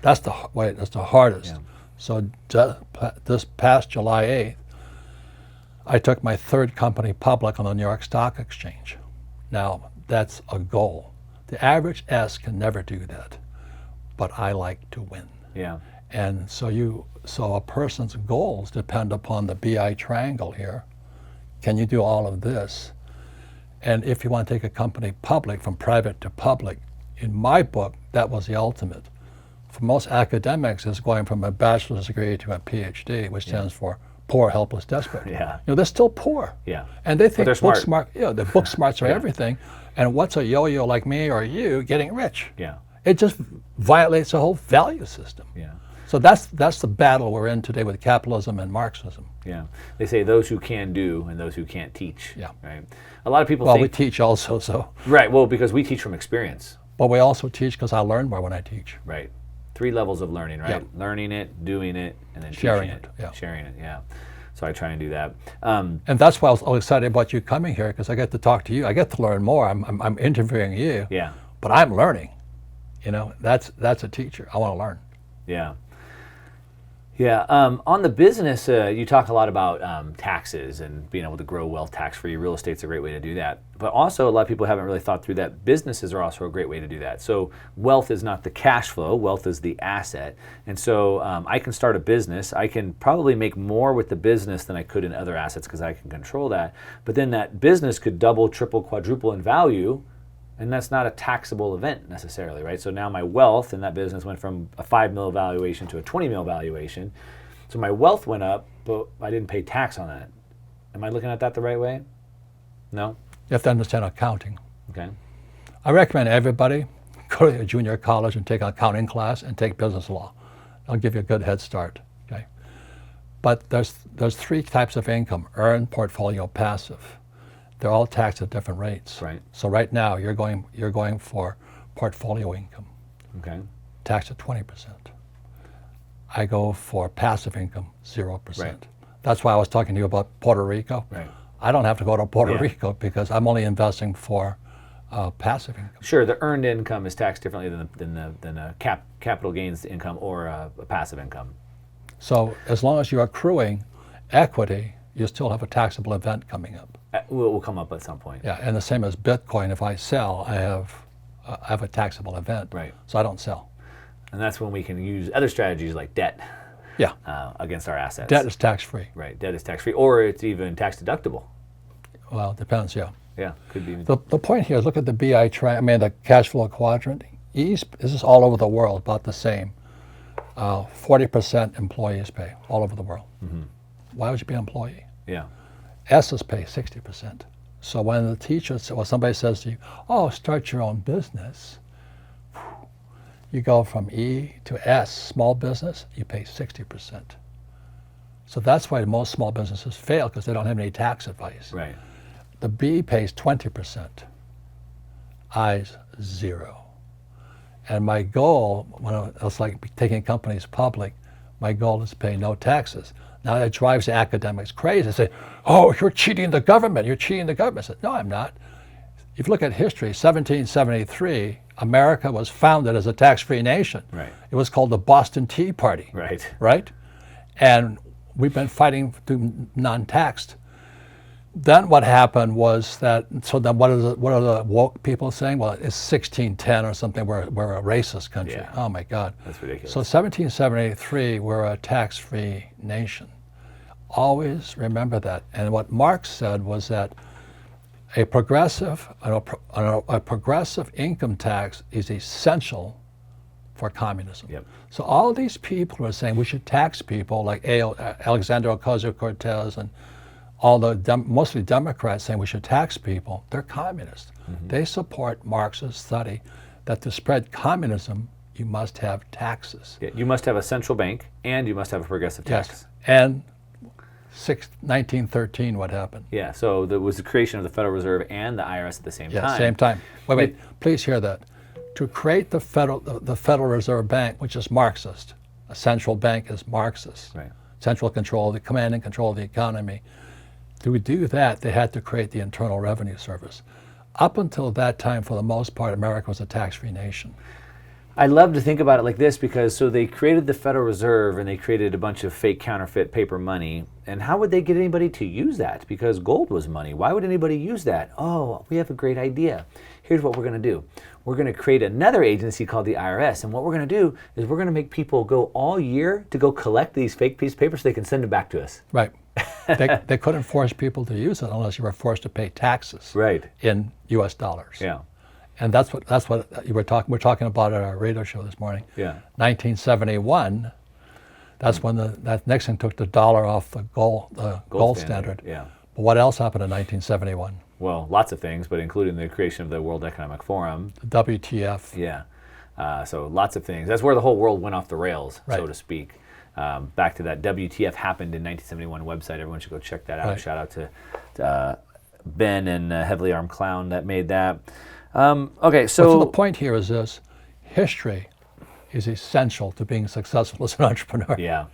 That's the hardest. Yeah. So this past July 8th, I took my third company public on the New York Stock Exchange. Now, that's a goal. The average S can never do that, but I like to win. Yeah. And so a person's goals depend upon the BI triangle here. Can you do all of this? And if you want to take a company public, from private to public, in my book, that was the ultimate. For most academics, it's going from a bachelor's degree to a PhD, which stands for poor, helpless, desperate. Yeah. You know, they're still poor. Yeah. And they think book smart. You know, the book smarts are everything. And what's a yo-yo like me or you getting rich? Yeah. It just violates the whole value system. Yeah. So that's the battle we're in today with capitalism and Marxism. Yeah. They say those who can do and those who can't teach. Yeah. Right. A lot of people think... Well, we teach also, so... Right. Well, because we teach from experience. But we also teach because I learn more when I teach. Right. 3 levels of learning, right? Yeah. Learning it, doing it, and then sharing teaching it. Yeah. Sharing it, yeah. So I try and do that. And that's why I was excited about you coming here, because I get to talk to you. I get to learn more. I'm interviewing you. Yeah. but I'm learning. That's a teacher. I want to learn. Yeah. Yeah. On the business, you talk a lot about taxes and being able to grow wealth tax-free. Real estate's a great way to do that. But also, a lot of people haven't really thought through that businesses are also a great way to do that. So wealth is not the cash flow. Wealth is the asset. And so I can start a business. I can probably make more with the business than I could in other assets because I can control that. But then that business could double, triple, quadruple in value. And that's not a taxable event necessarily, right? So now my wealth in that business went from a 5 mil valuation to a 20 mil valuation. So my wealth went up, but I didn't pay tax on that. Am I looking at that the right way? No? You have to understand accounting. Okay. I recommend everybody go to a junior college and take an accounting class and take business law. That'll give you a good head start. Okay. But there's 3 types of income: earned, portfolio, passive. They're all taxed at different rates. Right. So right now you're going for portfolio income. Okay. Taxed at 20%. I go for passive income, 0%. Right. That's why I was talking to you about Puerto Rico. Right. I don't have to go to Puerto Rico because I'm only investing for passive income. Sure, the earned income is taxed differently than a capital gains income or a passive income. So as long as you're accruing equity, you still have a taxable event coming up. Will come up at some point. Yeah, and the same as Bitcoin. If I sell, I have a taxable event. Right. So I don't sell. And that's when we can use other strategies like debt. Yeah. Against our assets. Debt is tax-free. Right. Debt is tax-free, or it's even tax deductible. Well, it depends. Yeah. Yeah. Could be. The point here is look at the the cash flow quadrant. This is all over the world, about the same. 40% employees pay all over the world. Mm-hmm. Why would you be an employee? Yeah. S's pay 60%. So when the teacher or somebody says to you, "Oh, start your own business," you go from E to S, small business, you pay 60%. So that's why most small businesses fail, because they don't have any tax advice. Right. The B pays 20%. I's 0. And my goal, when it was like taking companies public, my goal is to pay no taxes. Now that drives the academics crazy. They say, "Oh, you're cheating the government. You're cheating the government." I said, "No, I'm not." If you look at history, 1773, America was founded as a tax-free nation. Right. It was called the Boston Tea Party. Right. Right? And we've been fighting to non-taxed. Then what happened was that, so then what are the woke people saying? Well, it's 1610 or something, we're a racist country. Yeah. Oh my God. That's ridiculous. So 1773, we're a tax-free nation. Always remember that. And what Marx said was that a progressive income tax is essential for communism. Yep. So all of these people are saying we should tax people, like Alexander Ocasio-Cortez and all the mostly Democrats saying we should tax people. They're communists. Mm-hmm. They support Marx's study that to spread communism, you must have taxes. Yeah, you must have a central bank and you must have a progressive tax. Yes. And 1913, what happened? Yeah, so there was the creation of the Federal Reserve and the IRS at the same time. Yeah, same time. Wait, please hear that. To create the Federal Reserve Bank, which is Marxist, a central bank is Marxist. Right. Central control, the command and control of the economy. To do that, they had to create the Internal Revenue Service. Up until that time, for the most part, America was a tax-free nation. I love to think about it like this because so they created the Federal Reserve and they created a bunch of fake counterfeit paper money. And how would they get anybody to use that? Because gold was money. Why would anybody use that? Oh, we have a great idea. Here's what we're going to do. We're going to create another agency called the IRS. And what we're going to do is we're going to make people go all year to go collect these fake pieces of paper so they can send them back to us. Right. They couldn't force people to use it unless you were forced to pay taxes in U.S. dollars. Yeah. And that's what we're talking about at our radio show this morning. Yeah. 1971, that's when that Nixon took the dollar off the gold standard. Yeah. But what else happened in 1971? Well, lots of things, but including the creation of the World Economic Forum. The WTF. Yeah. So lots of things. That's where the whole world went off the rails, right. so to speak. Back to that WTF happened in 1971 website. Everyone should go check that out. Right. Shout out to Ben and Heavily Armed Clown that made that. Okay, so the point here is this: history is essential to being successful as an entrepreneur. Yeah.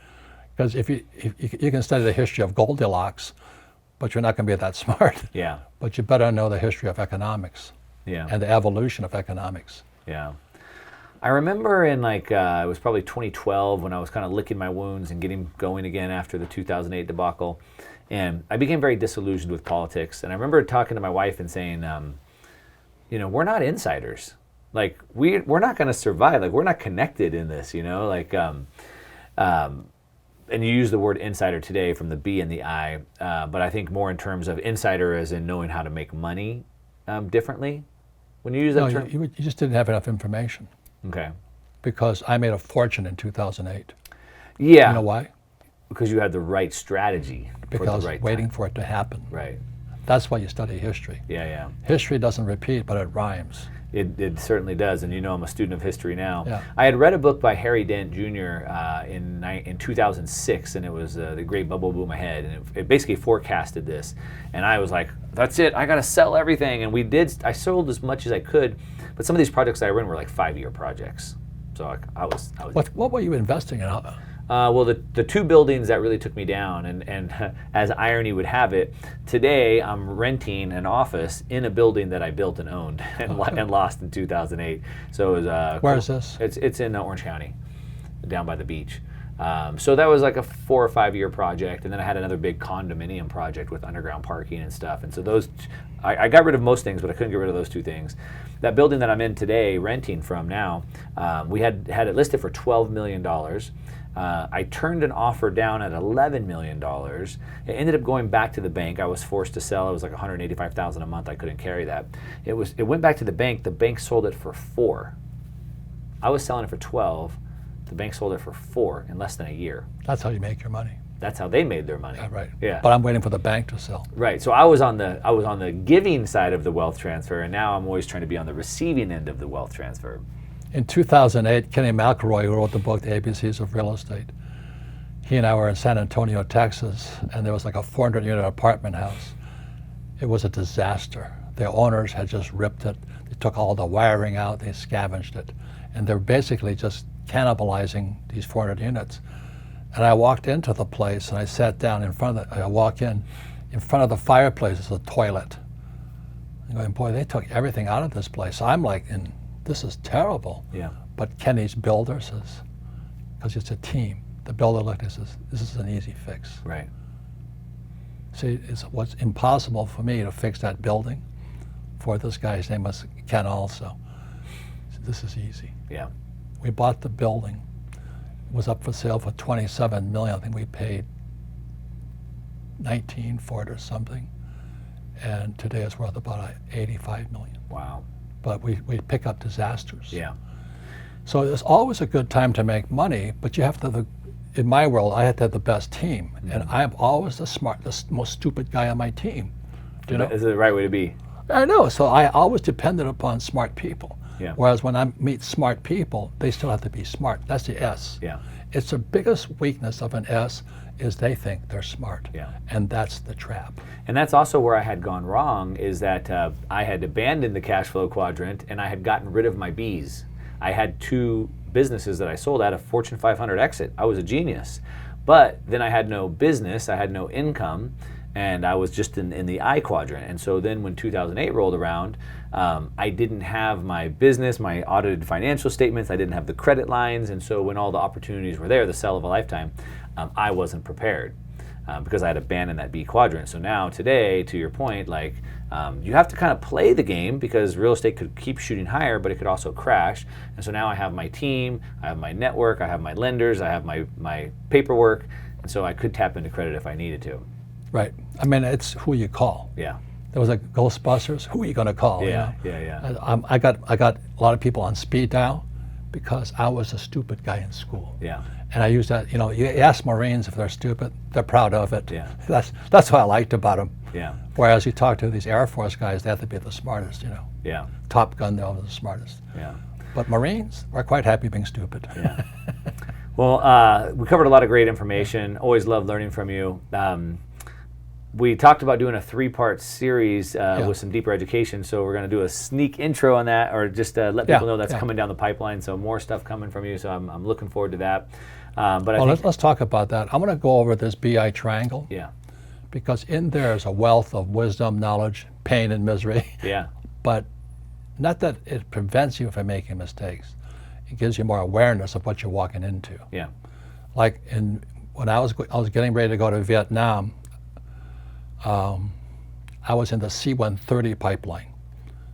Because if you can study the history of Goldilocks, but you're not going to be that smart. Yeah. But you better know the history of economics. Yeah. and the evolution of economics. Yeah. I remember in it was probably 2012 when I was kind of licking my wounds and getting going again after the 2008 debacle. And I became very disillusioned with politics. And I remember talking to my wife and saying, we're not insiders. Like, we're not going to survive. Like, we're not connected in this, and you use the word insider today from the B and the I, but I think more in terms of insider as in knowing how to make money differently. When you use that term? You just didn't have enough information. Okay. Because I made a fortune in 2008. Yeah. You know why? Because you had the right strategy. Because for the right waiting time. for it to happen. Right. That's why you study history. Yeah. History doesn't repeat, but it rhymes. It certainly does, and I'm a student of history now. Yeah. I had read a book by Harry Dent Jr. In 2006, and it was The Great Bubble Boom Ahead, and it basically forecasted this. And I was like, that's it, I got to sell everything. And I sold as much as I could, but some of these projects I ran were like 5-year projects. So I was. What were you investing in? Well, the two buildings that really took me down, and as irony would have it, today I'm renting an office in a building that I built and owned and lost in 2008. So it was. Where is this? It's in Orange County, down by the beach. So that was like a 4 or 5 year project, and then I had another big condominium project with underground parking and stuff. And so I got rid of most things, but I couldn't get rid of those two things. That building that I'm in today, renting from now, we had it listed for $12 million. I turned an offer down at $11 million. It ended up going back to the bank. I was forced to sell. It was like $185,000 a month. I couldn't carry that. It went back to the bank. The bank sold it for $4. I was selling it for $12. The bank sold it for $4 in less than a year. That's how you make your money. That's how they made their money. Right. Yeah. But I'm waiting for the bank to sell. Right. So I was on the giving side of the wealth transfer, and now I'm always trying to be on the receiving end of the wealth transfer. In 2008, Kenny McElroy, who wrote the book, The ABCs of Real Estate, he and I were in San Antonio, Texas, and there was like a 400-unit apartment house. It was a disaster. The owners had just ripped it. They took all the wiring out. They scavenged it. And they're basically just cannibalizing these 400 units. And I walked into the place, and I sat down in front of I walk in front of the fireplace is a toilet. I'm going, boy, they took everything out of this place. I'm like, this is terrible. Yeah. But Kenny's builder says, because it's a team, the builder looked and says, this is an easy fix. Right. See, it was impossible for me to fix that building. For this guy's name was Ken also. So this is easy. Yeah. We bought the building. It was up for sale for $27 million. I think we paid 19 for it or something. And today it's worth about $85 million. Wow. But we pick up disasters. Yeah. So it's always a good time to make money, but you have to, in my world, I had to have the best team. Mm-hmm. And I'm always the most stupid guy on my team. Do you know? Is it the right way to be? I know, so I always depended upon smart people. Yeah. Whereas when I meet smart people, they still have to be smart. That's the S. Yeah. It's the biggest weakness of an S is they think they're smart. Yeah. And that's the trap. And that's also where I had gone wrong, is that I had abandoned the cash flow quadrant and I had gotten rid of my Bs. I had 2 businesses that I sold at a Fortune 500 exit. I was a genius. But then I had no business, I had no income, and I was just in the I quadrant. And so then when 2008 rolled around, I didn't have my business, my audited financial statements, I didn't have the credit lines, and so when all the opportunities were there, the sell of a lifetime, I wasn't prepared because I had abandoned that B quadrant. So now today, to your point, you have to kind of play the game because real estate could keep shooting higher, but it could also crash. And so now I have my team, I have my network, I have my lenders, I have my paperwork, and so I could tap into credit if I needed to. Right. I mean, it's who you call. Yeah. There was a Ghostbusters. Who are you going to call? Yeah, you know? yeah. I got a lot of people on speed dial because I was a stupid guy in school. Yeah. And I use that. You ask Marines if they're stupid, they're proud of it. Yeah. That's what I liked about them. Yeah. Whereas you talk to these Air Force guys, they have to be the smartest. Yeah. Top Gun, they're always the smartest. Yeah. But Marines, we're quite happy being stupid. Yeah. Well, we covered a lot of great information. Always love learning from you. We talked about doing a 3-part series with some deeper education, so we're going to do a sneak intro on that, or just let people know that's coming down the pipeline. So more stuff coming from you. So I'm looking forward to that. Let's talk about that. I'm going to go over this BI triangle. Yeah. Because in there is a wealth of wisdom, knowledge, pain, and misery. Yeah. But not that it prevents you from making mistakes. It gives you more awareness of what you're walking into. Yeah. Like when I was getting ready to go to Vietnam, I was in the C-130 pipeline,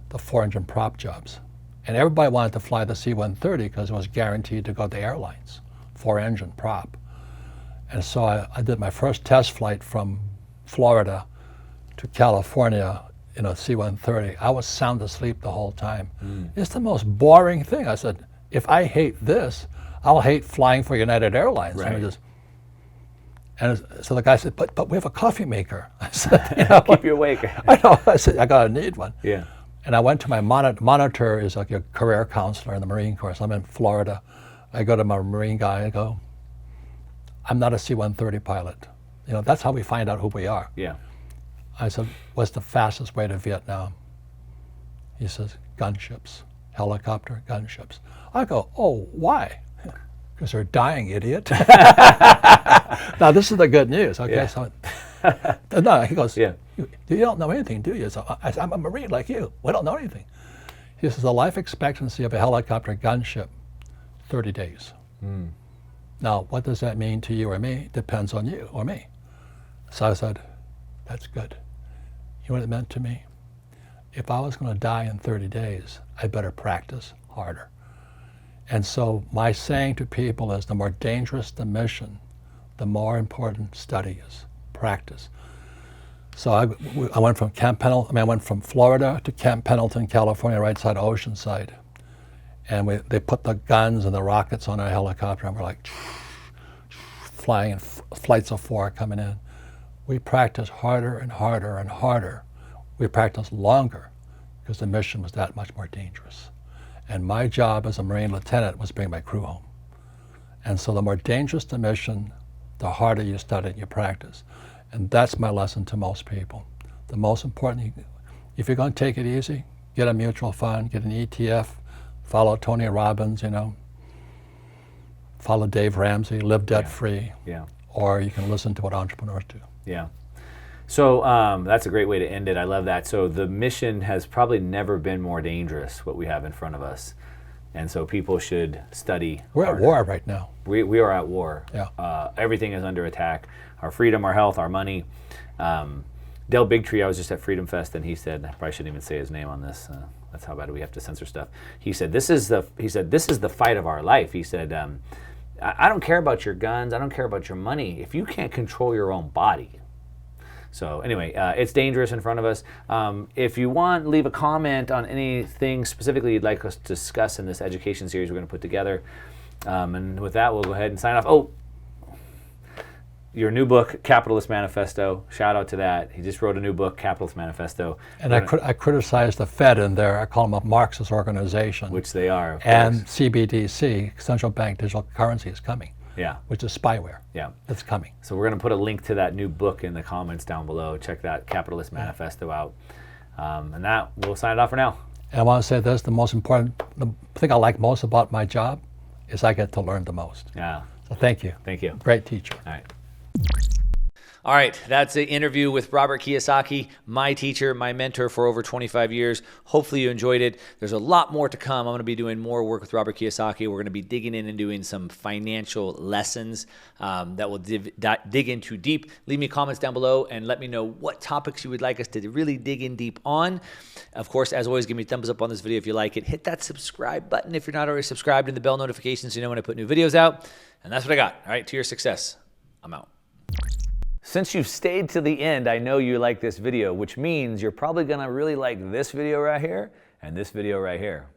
the 4-engine prop jobs. And everybody wanted to fly the C-130 because it was guaranteed to go to airlines, 4-engine prop. And so I did my first test flight from Florida to California in a C-130. I was sound asleep the whole time. It's the most boring thing. I said, if I hate this, I'll hate flying for United Airlines. Right. And so the guy said, but we have a coffee maker. I said, Keep you awake. I know. I said, I gotta need one. Yeah. And I went to my monitor is like a career counselor in the Marine Corps. So I'm in Florida. I go to my Marine guy. I go, I'm not a C-130 pilot. That's how we find out who we are. Yeah. I said, what's the fastest way to Vietnam? He says, gunships, helicopter, gunships. I go, oh, why? Because they're dying, idiot. Now, this is the good news. Okay, Yeah. so no, he goes, Yeah. you don't know anything, do you? So I said, I'm a Marine like you. We don't know anything. He says, the life expectancy of a helicopter gunship, 30 days. Now, what does that mean to you or me? Depends on you or me. So I said, that's good. You know what it meant to me? If I was going to die in 30 days, I better practice harder. And so my saying to people is, the more dangerous the mission, the more important study is, practice. So I went from I went from Florida to Camp Pendleton, California, right side Oceanside. And they put the guns and the rockets on our helicopter, and we're like flying in flights of 4 coming in. We practiced harder and harder and harder. We practiced longer because the mission was that much more dangerous. And my job as a Marine lieutenant was to bring my crew home. And so the more dangerous the mission, the harder you study and you practice. And that's my lesson to most people. The most important, if you're going to take it easy, get a mutual fund, get an ETF, follow Tony Robbins, follow Dave Ramsey, live debt-free. Yeah. Or you can listen to what entrepreneurs do. Yeah. So that's a great way to end it. I love that. So the mission has probably never been more dangerous, what we have in front of us. And so people should study We're harder. at war right now. We are at war. Yeah. Everything is under attack. Our freedom, our health, our money. Del Bigtree, I was just at Freedom Fest, and he said, I probably shouldn't even say his name on this. That's how bad we have to censor stuff. He said, this is the fight of our life. He said, I don't care about your guns. I don't care about your money. If you can't control your own body. So anyway, it's dangerous in front of us. If you want, leave a comment on anything specifically you'd like us to discuss in this education series we're going to put together. And with that, we'll go ahead and sign off. Oh, your new book, Capitalist Manifesto. Shout out to that. He just wrote a new book, Capitalist Manifesto. And I criticized the Fed in there. I call them a Marxist organization. Which they are, of and course. CBDC, Central Bank Digital Currency, is coming. Yeah. Which is spyware. Yeah. It's coming. So we're going to put a link to that new book in the comments down below. Check that Capitalist Manifesto out. And that, we'll sign it off for now. And I want to say this, the thing I like most about my job is I get to learn the most. Yeah. So thank you. Thank you. Great teacher. All right. All right, that's the interview with Robert Kiyosaki, my teacher, my mentor for over 25 years. Hopefully you enjoyed it. There's a lot more to come. I'm going to be doing more work with Robert Kiyosaki. We're going to be digging in and doing some financial lessons that will dig into deep. Leave me comments down below and let me know what topics you would like us to really dig in deep on. Of course, as always, give me a thumbs up on this video if you like it. Hit that subscribe button if you're not already subscribed, and the bell notifications so you know when I put new videos out. And that's what I got. All right, to your success. I'm out. Since you've stayed to the end, I know you like this video, which means you're probably going to really like this video right here and this video right here.